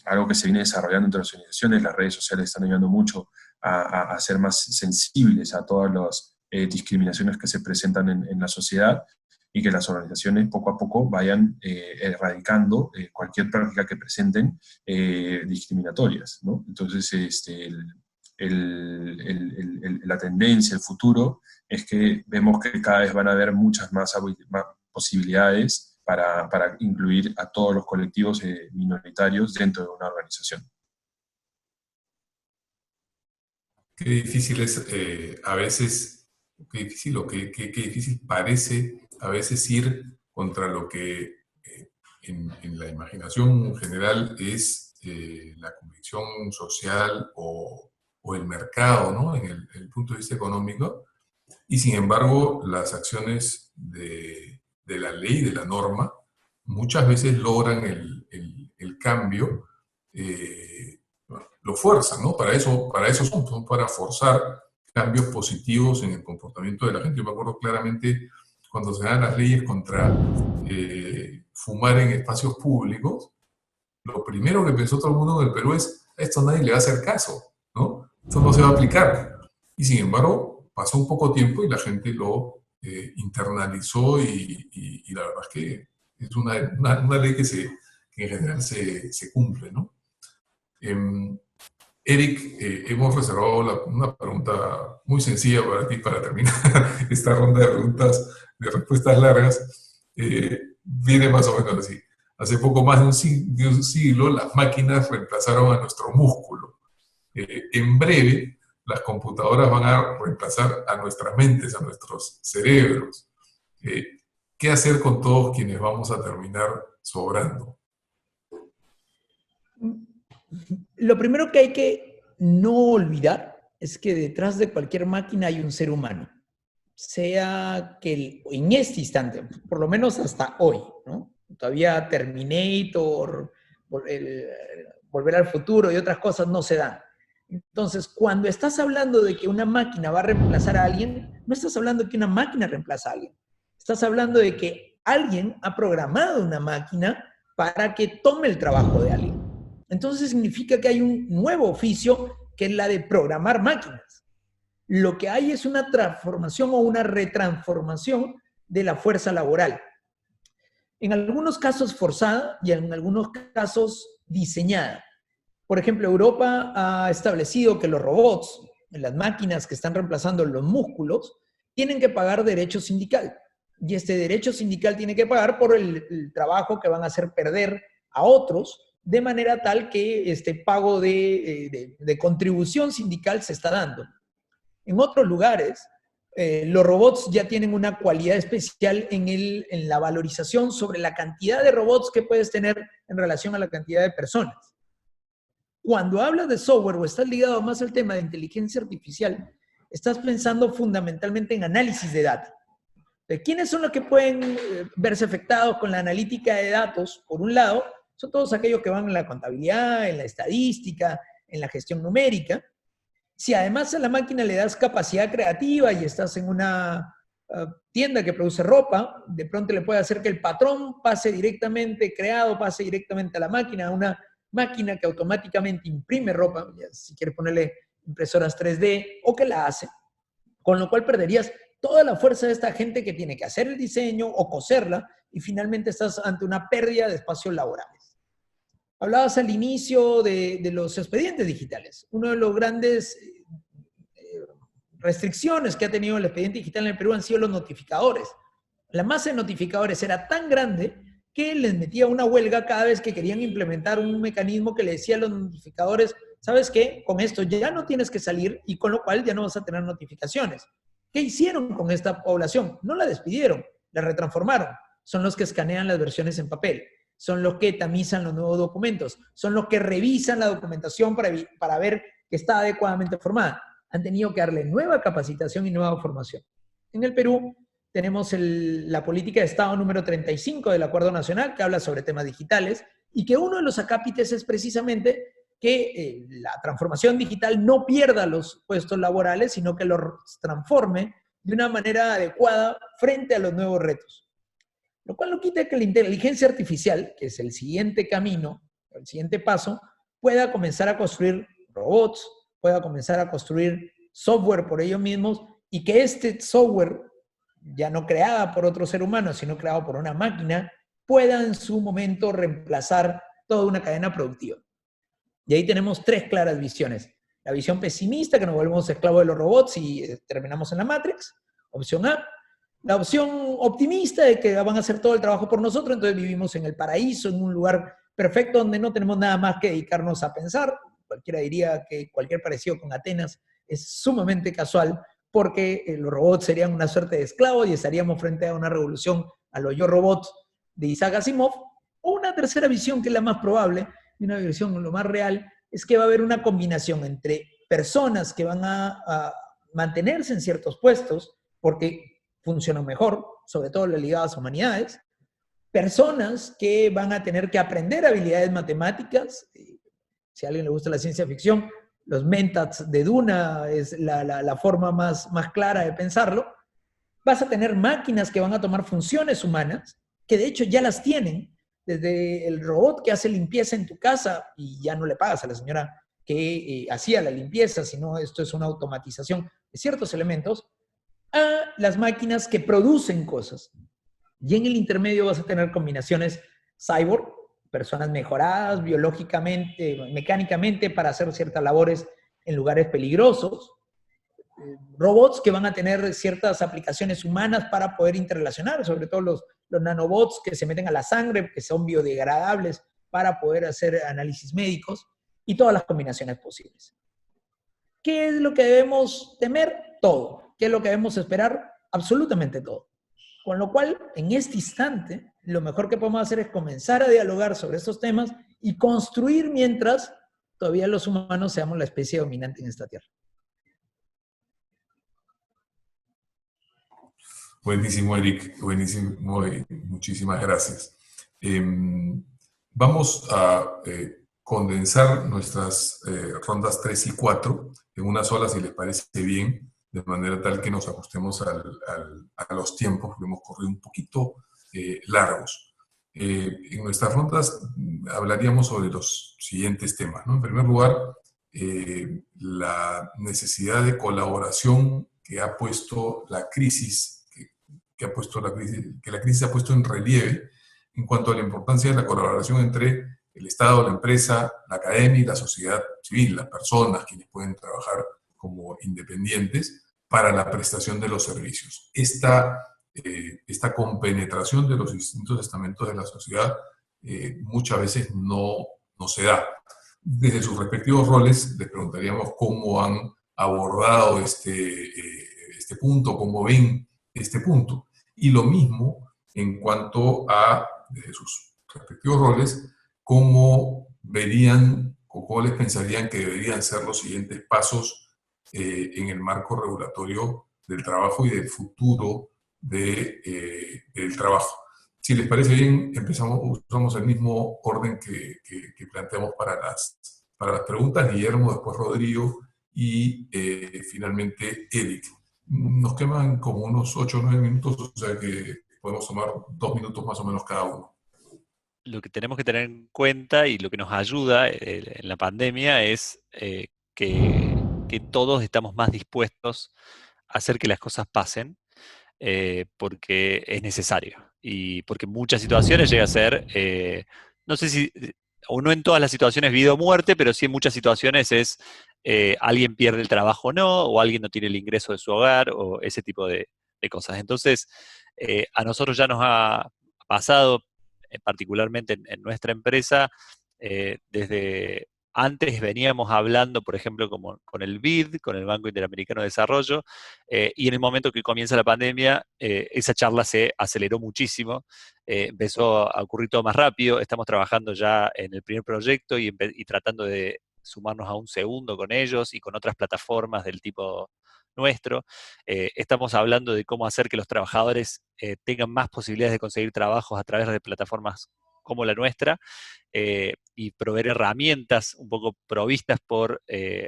algo que se viene desarrollando entre las organizaciones. Las redes sociales están ayudando mucho a ser más sensibles a todas las discriminaciones que se presentan en la sociedad, y que las organizaciones poco a poco vayan erradicando cualquier práctica que presenten discriminatorias, ¿no? Entonces, la tendencia, el futuro, es que vemos que cada vez van a haber muchas más posibilidades para incluir a todos los colectivos minoritarios dentro de una organización. Qué difícil es a veces, qué difícil qué difícil parece a veces ir contra lo que en la imaginación general es la convicción social o el mercado, ¿no? En el punto de vista económico, y sin embargo las acciones de la ley, de la norma, muchas veces logran el cambio, lo fuerzan, ¿no? Para eso son para forzar cambios positivos en el comportamiento de la gente. Yo me acuerdo claramente cuando se dan las leyes contra fumar en espacios públicos, lo primero que pensó todo el mundo en el Perú es: a esto nadie le va a hacer caso, ¿no? Esto no se va a aplicar. Y sin embargo, pasó un poco tiempo y la gente lo internalizó, y la verdad es que es una ley que en general se cumple, ¿no? Eric, hemos reservado una pregunta muy sencilla para ti para terminar esta ronda de preguntas de respuestas largas. Viene más o menos así. Hace poco más de un siglo, las máquinas reemplazaron a nuestro músculo. En breve, las computadoras van a reemplazar a nuestras mentes, a nuestros cerebros. ¿Qué hacer con todos quienes vamos a terminar sobrando? Lo primero que hay que no olvidar es que detrás de cualquier máquina hay un ser humano. Sea que en este instante, por lo menos hasta hoy, ¿no? Todavía Terminator, Volver al Futuro y otras cosas no se dan. Entonces, cuando estás hablando de que una máquina va a reemplazar a alguien, no estás hablando de que una máquina reemplaza a alguien. Estás hablando de que alguien ha programado una máquina para que tome el trabajo de alguien. Entonces significa que hay un nuevo oficio, que es la de programar máquinas. Lo que hay es una transformación o una retransformación de la fuerza laboral. En algunos casos forzada y en algunos casos diseñada. Por ejemplo, Europa ha establecido que los robots, las máquinas que están reemplazando los músculos, tienen que pagar derecho sindical. Y este derecho sindical tiene que pagar por el trabajo que van a hacer perder a otros, de manera tal que este pago de contribución sindical se está dando. En otros lugares, los robots ya tienen una cualidad especial en la valorización sobre la cantidad de robots que puedes tener en relación a la cantidad de personas. Cuando hablas de software o estás ligado más al tema de inteligencia artificial, estás pensando fundamentalmente en análisis de datos. ¿Quiénes son los que pueden verse afectados con la analítica de datos? Por un lado, son todos aquellos que van en la contabilidad, en la estadística, en la gestión numérica. Si además a la máquina le das capacidad creativa y estás en una tienda que produce ropa, de pronto le puede hacer que el patrón pase directamente a la máquina, a una máquina que automáticamente imprime ropa, si quieres ponerle impresoras 3D, o que la hace, con lo cual perderías toda la fuerza de esta gente que tiene que hacer el diseño o coserla, y finalmente estás ante una pérdida de espacios laborales. Hablabas al inicio de los expedientes digitales. Una de las grandes restricciones que ha tenido el expediente digital en el Perú han sido los notificadores. La masa de notificadores era tan grande que les metía una huelga cada vez que querían implementar un mecanismo que le decía a los notificadores: ¿sabes qué? Con esto ya no tienes que salir, y con lo cual ya no vas a tener notificaciones. ¿Qué hicieron con esta población? No la despidieron, la retransformaron. Son los que escanean las versiones en papel, son los que tamizan los nuevos documentos, son los que revisan la documentación para ver que está adecuadamente formada. Han tenido que darle nueva capacitación y nueva formación. En el Perú tenemos la política de Estado número 35 del Acuerdo Nacional, que habla sobre temas digitales, y que uno de los acápites es precisamente que la transformación digital no pierda los puestos laborales, sino que los transforme de una manera adecuada frente a los nuevos retos. Lo cual no quita que la inteligencia artificial, que es el siguiente camino, el siguiente paso, pueda comenzar a construir robots, pueda comenzar a construir software por ellos mismos, y que este software, ya no creada por otro ser humano, sino creado por una máquina, pueda en su momento reemplazar toda una cadena productiva. Y ahí tenemos tres claras visiones. La visión pesimista, que nos volvemos esclavos de los robots y terminamos en la Matrix, opción A. La opción optimista de que van a hacer todo el trabajo por nosotros, entonces vivimos en el paraíso, en un lugar perfecto donde no tenemos nada más que dedicarnos a pensar. Cualquiera diría que cualquier parecido con Atenas es sumamente casual, porque los robots serían una suerte de esclavos y estaríamos frente a una revolución a los yo robots de Isaac Asimov. O una tercera visión, que es la más probable, y una visión lo más real, es que va a haber una combinación entre personas que van a mantenerse en ciertos puestos porque funcionan mejor, sobre todo las ligadas a humanidades, personas que van a tener que aprender habilidades matemáticas. Si a alguien le gusta la ciencia ficción, los mentats de Duna es la forma más clara de pensarlo. Vas a tener máquinas que van a tomar funciones humanas, que de hecho ya las tienen, desde el robot que hace limpieza en tu casa y ya no le pagas a la señora que hacía la limpieza, sino esto es una automatización de ciertos elementos, a las máquinas que producen cosas. Y en el intermedio vas a tener combinaciones cyborg, personas mejoradas biológicamente, mecánicamente para hacer ciertas labores en lugares peligrosos, robots que van a tener ciertas aplicaciones humanas para poder interrelacionar, sobre todo los nanobots que se meten a la sangre, que son biodegradables para poder hacer análisis médicos, y todas las combinaciones posibles. ¿Qué es lo que debemos temer? Todo. ¿Qué es lo que debemos esperar? Absolutamente todo. Con lo cual, en este instante, lo mejor que podemos hacer es comenzar a dialogar sobre estos temas y construir mientras todavía los humanos seamos la especie dominante en esta Tierra. Buenísimo, Eric. Buenísimo. Muchísimas gracias. Vamos a condensar nuestras rondas 3 y 4 en una sola, si les parece bien, de manera tal que nos ajustemos a los tiempos, porque hemos corrido un poquito largos. En nuestras rondas hablaríamos sobre los siguientes temas, ¿no? En primer lugar, la necesidad de colaboración que ha puesto la crisis, que la crisis ha puesto en relieve en cuanto a la importancia de la colaboración entre el Estado, la empresa, la academia y la sociedad civil, las personas quienes pueden trabajar como independientes para la prestación de los servicios. Esta compenetración de los distintos estamentos de la sociedad muchas veces no se da. Desde sus respectivos roles les preguntaríamos cómo han abordado este punto, cómo ven este punto. Y lo mismo en cuanto a, desde sus respectivos roles, cómo verían o cómo les pensarían que deberían ser los siguientes pasos en el marco regulatorio del trabajo y del futuro del trabajo. Si les parece bien, usamos el mismo orden que planteamos para las preguntas. Guillermo, después Rodrigo y finalmente Eric. Nos quedan como unos 8 o 9 minutos, o sea que podemos tomar 2 minutos más o menos cada uno. Lo que tenemos que tener en cuenta y lo que nos ayuda en la pandemia es que todos estamos más dispuestos a hacer que las cosas pasen porque es necesario y porque en muchas situaciones llega a ser, no sé si, o no en todas las situaciones vida o muerte, pero sí en muchas situaciones es alguien pierde el trabajo o no, o alguien no tiene el ingreso de su hogar, o ese tipo de cosas. Entonces, a nosotros ya nos ha pasado, particularmente en nuestra empresa, desde antes veníamos hablando, por ejemplo, como con el BID, con el Banco Interamericano de Desarrollo, y en el momento que comienza la pandemia, esa charla se aceleró muchísimo, empezó a ocurrir todo más rápido, estamos trabajando ya en el primer proyecto y tratando de sumarnos a un segundo con ellos y con otras plataformas del tipo nuestro. Estamos hablando de cómo hacer que los trabajadores tengan más posibilidades de conseguir trabajos a través de plataformas como la nuestra, y proveer herramientas un poco provistas por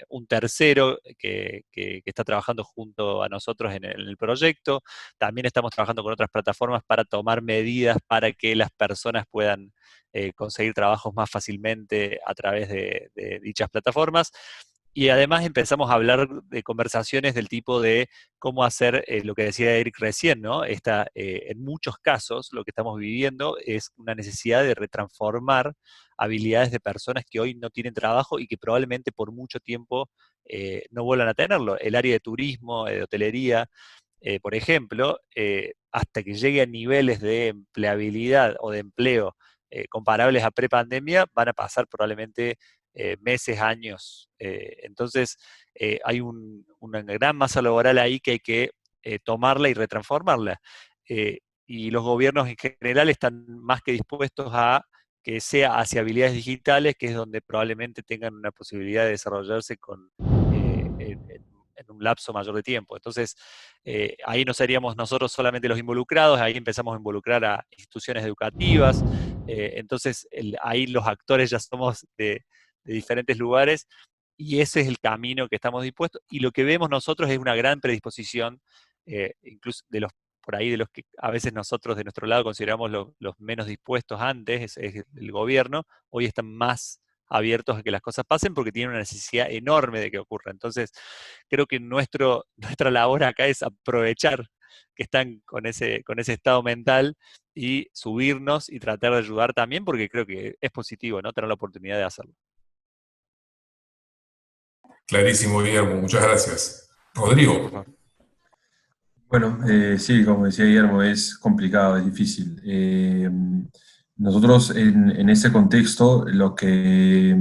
un tercero que está trabajando junto a nosotros en el proyecto. También estamos trabajando con otras plataformas para tomar medidas para que las personas puedan conseguir trabajos más fácilmente a través de dichas plataformas. Y además empezamos a hablar de conversaciones del tipo de cómo hacer lo que decía Eric recién, ¿no? En muchos casos lo que estamos viviendo es una necesidad de retransformar habilidades de personas que hoy no tienen trabajo y que probablemente por mucho tiempo no vuelvan a tenerlo. El área de turismo, de hotelería, por ejemplo, hasta que llegue a niveles de empleabilidad o de empleo comparables a prepandemia, van a pasar probablemente meses, años. Entonces, hay una gran masa laboral ahí que hay que tomarla y retransformarla. Y los gobiernos en general están más que dispuestos a que sea hacia habilidades digitales, que es donde probablemente tengan una posibilidad de desarrollarse en un lapso mayor de tiempo. Entonces, ahí no seríamos nosotros solamente los involucrados, ahí empezamos a involucrar a instituciones educativas, entonces ahí los actores ya somos de diferentes lugares, y ese es el camino que estamos dispuestos, y lo que vemos nosotros es una gran predisposición, incluso por ahí de los que a veces nosotros de nuestro lado consideramos los menos dispuestos antes, es el gobierno, hoy están más abiertos a que las cosas pasen porque tienen una necesidad enorme de que ocurra. Entonces, creo que nuestra labor acá es aprovechar que están con ese estado mental y subirnos y tratar de ayudar también, porque creo que es positivo, ¿no? Tener la oportunidad de hacerlo. Clarísimo, Guillermo, muchas gracias. Rodrigo. Bueno, sí, como decía Guillermo, es complicado, es difícil. Nosotros en ese contexto lo que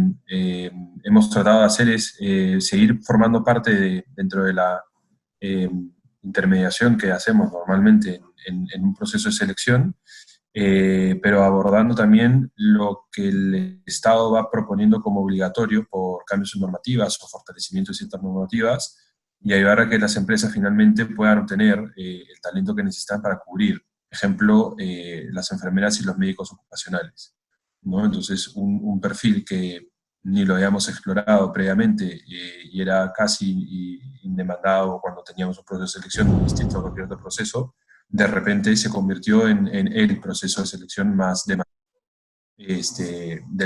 hemos tratado de hacer es seguir formando parte dentro de la eh, intermediación que hacemos normalmente en un proceso de selección, pero abordando también lo que el Estado va proponiendo como obligatorio por cambios en normativas o fortalecimiento de ciertas normativas, y ayudar a que las empresas finalmente puedan obtener el talento que necesitan para cubrir, por ejemplo, las enfermeras y los médicos ocupacionales, ¿no? Entonces, un perfil que ni lo habíamos explorado previamente y era casi indemandado cuando teníamos un proceso de selección distinto a cualquier otro proceso, de repente se convirtió en el proceso de selección más de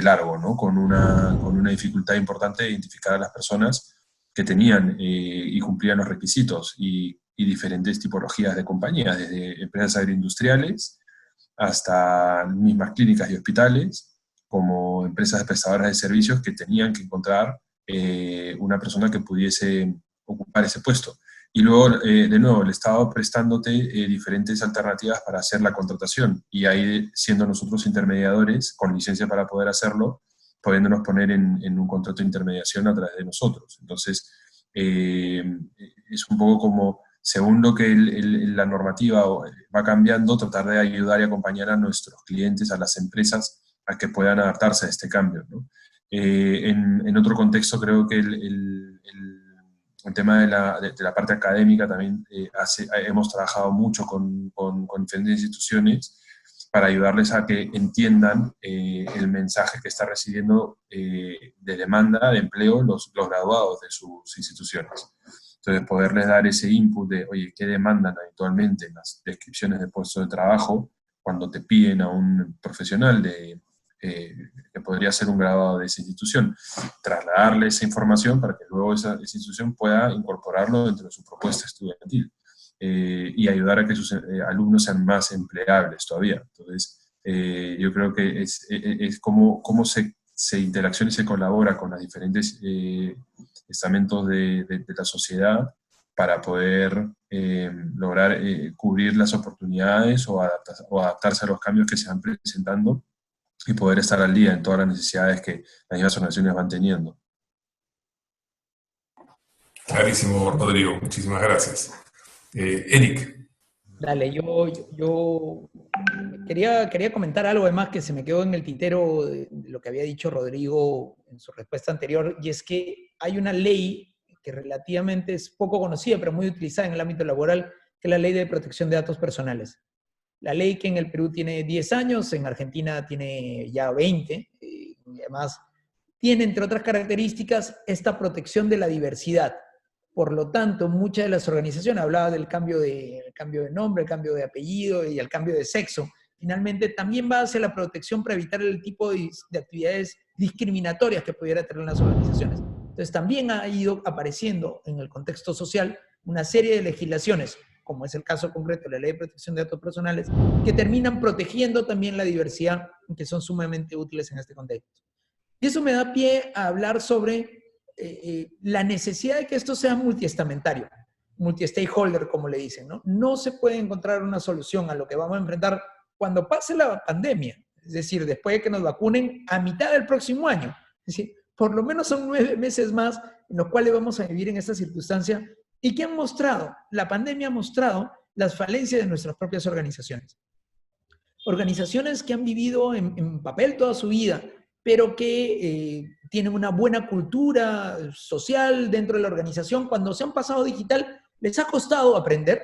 largo, ¿no? Con una dificultad importante de identificar a las personas que tenían y cumplían los requisitos y diferentes tipologías de compañías, desde empresas agroindustriales hasta mismas clínicas y hospitales, como empresas prestadoras de servicios que tenían que encontrar una persona que pudiese ocupar ese puesto. Y luego, de nuevo, el Estado prestándote diferentes alternativas para hacer la contratación, y ahí siendo nosotros intermediadores con licencia para poder hacerlo, pudiéndonos poner en un contrato de intermediación a través de nosotros. Entonces, es un poco como, según lo que la normativa va cambiando, tratar de ayudar y acompañar a nuestros clientes, a las empresas, a que puedan adaptarse a este cambio, ¿no? En otro contexto, creo que el tema de la parte académica también hemos trabajado mucho con diferentes instituciones para ayudarles a que entiendan el mensaje que está recibiendo de demanda de empleo los graduados de sus instituciones. Entonces, poderles dar ese input de, oye, ¿qué demandan habitualmente en las descripciones de puestos de trabajo cuando te piden a un profesional que podría ser un graduado de esa institución? Trasladarle esa información para que luego esa institución pueda incorporarlo dentro de su propuesta estudiantil y ayudar a que sus alumnos sean más empleables todavía. Entonces, yo creo que es cómo se interacciona y se colabora con los diferentes estamentos de la sociedad para poder lograr cubrir las oportunidades o adaptarse a los cambios que se van presentando y poder estar al día en todas las necesidades que las mismas organizaciones van teniendo. Clarísimo, Rodrigo. Muchísimas gracias. Eric. Dale, yo quería comentar algo además que se me quedó en el tintero de lo que había dicho Rodrigo en su respuesta anterior, y es que hay una ley que relativamente es poco conocida, pero muy utilizada en el ámbito laboral, que es la Ley de Protección de Datos Personales. La ley que en el Perú tiene 10 años, en Argentina tiene ya 20, y además tiene, entre otras características, esta protección de la diversidad. Por lo tanto, muchas de las organizaciones, hablaba del cambio de nombre, el cambio de apellido y el cambio de sexo, finalmente también va hacia la protección para evitar el tipo de actividades discriminatorias que pudiera tener las organizaciones. Entonces, también ha ido apareciendo en el contexto social una serie de legislaciones, como es el caso concreto de la Ley de Protección de Datos Personales, que terminan protegiendo también la diversidad, que son sumamente útiles en este contexto. Y eso me da pie a hablar sobre la necesidad de que esto sea multiestamentario, multi-stakeholder, como le dicen, ¿no? No se puede encontrar una solución a lo que vamos a enfrentar cuando pase la pandemia, es decir, después de que nos vacunen a mitad del próximo año. Es decir, por lo menos son 9 meses más en los cuales vamos a vivir en esta circunstancia y que han mostrado, la pandemia ha mostrado las falencias de nuestras propias organizaciones. Organizaciones que han vivido en papel toda su vida, pero que tienen una buena cultura social dentro de la organización. Cuando se han pasado digital, les ha costado aprender,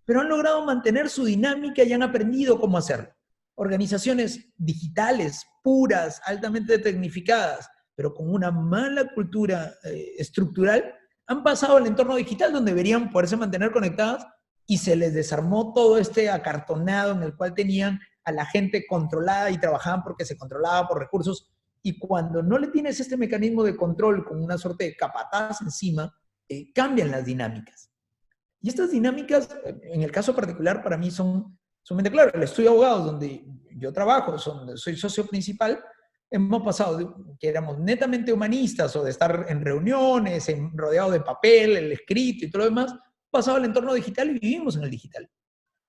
pero han logrado mantener su dinámica y han aprendido cómo hacerlo. Organizaciones digitales, puras, altamente tecnificadas, pero con una mala cultura estructural, han pasado al entorno digital donde deberían poderse mantener conectadas y se les desarmó todo este acartonado en el cual tenían a la gente controlada y trabajaban porque se controlaba por recursos. Y cuando no le tienes este mecanismo de control con una suerte de capataz encima, cambian las dinámicas. Y estas dinámicas, en el caso particular, para mí son sumamente claras. El estudio de abogados, donde yo trabajo, soy socio principal, hemos pasado de que éramos netamente humanistas o de estar en reuniones, rodeados de papel, el escrito y todo lo demás, pasado al entorno digital y vivimos en el digital.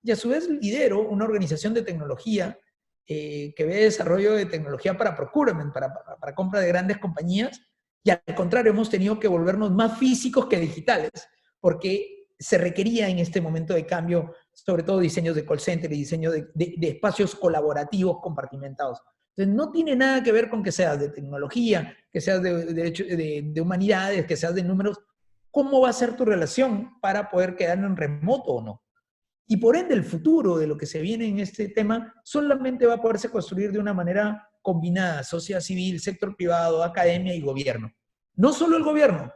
Y a su vez lidero una organización de tecnología que ve desarrollo de tecnología para procurement, para compra de grandes compañías, y al contrario hemos tenido que volvernos más físicos que digitales, porque se requería en este momento de cambio, sobre todo diseños de call center y diseño de espacios colaborativos compartimentados. Entonces no tiene nada que ver con que seas de tecnología, que seas de humanidades, que seas de números. ¿Cómo va a ser tu relación para poder quedar en remoto o no? Y por ende el futuro de lo que se viene en este tema solamente va a poderse construir de una manera combinada, sociedad civil, sector privado, academia y gobierno. No solo el gobierno.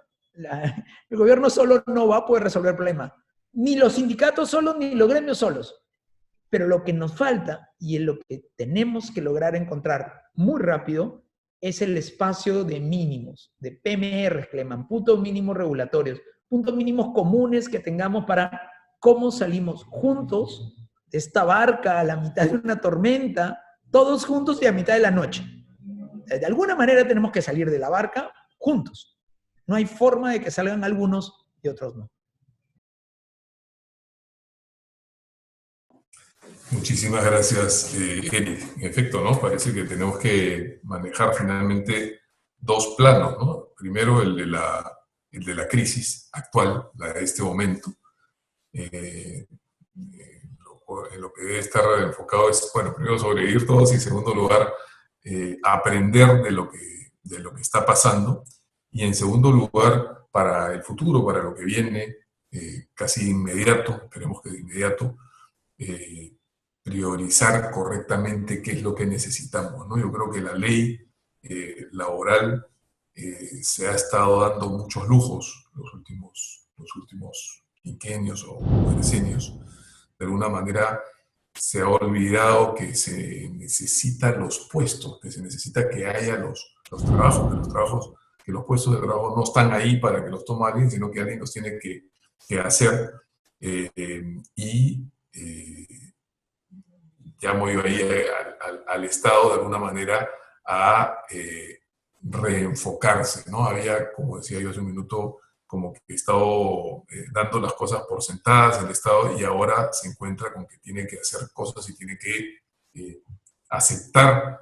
El gobierno solo no va a poder resolver el problema. Ni los sindicatos solos, ni los gremios solos. Pero lo que nos falta y es lo que tenemos que lograr encontrar muy rápido es el espacio de mínimos, de PMR, que le llaman puntos mínimos regulatorios, puntos mínimos comunes que tengamos para cómo salimos juntos de esta barca a la mitad de una tormenta, todos juntos y a mitad de la noche. De alguna manera tenemos que salir de la barca juntos. No hay forma de que salgan algunos y otros no. Muchísimas gracias, Eric. En efecto, ¿no? Parece que tenemos que manejar finalmente dos planos, ¿no? Primero, el de la crisis actual, la de este momento. En lo que debe estar enfocado es, bueno, primero sobrevivir todos y en segundo lugar, aprender de lo que está pasando. Y en segundo lugar, para el futuro, para lo que viene, casi inmediato, esperemos que de inmediato, priorizar correctamente qué es lo que necesitamos, ¿no? Yo creo que la ley laboral se ha estado dando muchos lujos los últimos quinquenios o decenios. De alguna manera se ha olvidado que se necesitan los puestos, que se necesita que haya los trabajos, que los puestos de trabajo no están ahí para que los tome alguien, sino que alguien los tiene que hacer. Llamo yo ahí al Estado de alguna manera a reenfocarse, ¿no? Había, como decía yo hace un minuto, como que he estado dando las cosas por sentadas el Estado y ahora se encuentra con que tiene que hacer cosas y tiene que aceptar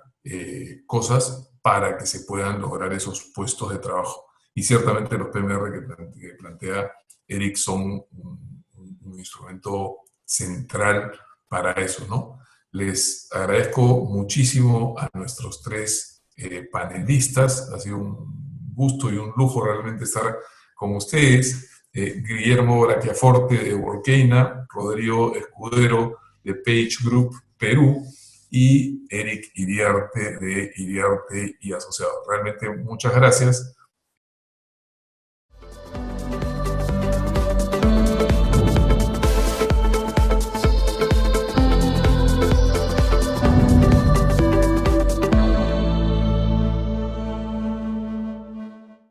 cosas para que se puedan lograr esos puestos de trabajo. Y ciertamente los PMR que plantea Eric son un instrumento central para eso, ¿no? Les agradezco muchísimo a nuestros tres panelistas. Ha sido un gusto y un lujo realmente estar con ustedes. Guillermo Brachiaforte de Workena, Rodrigo Escudero de Page Group Perú, y Eric Iriarte de Iriarte y Asociados. Realmente muchas gracias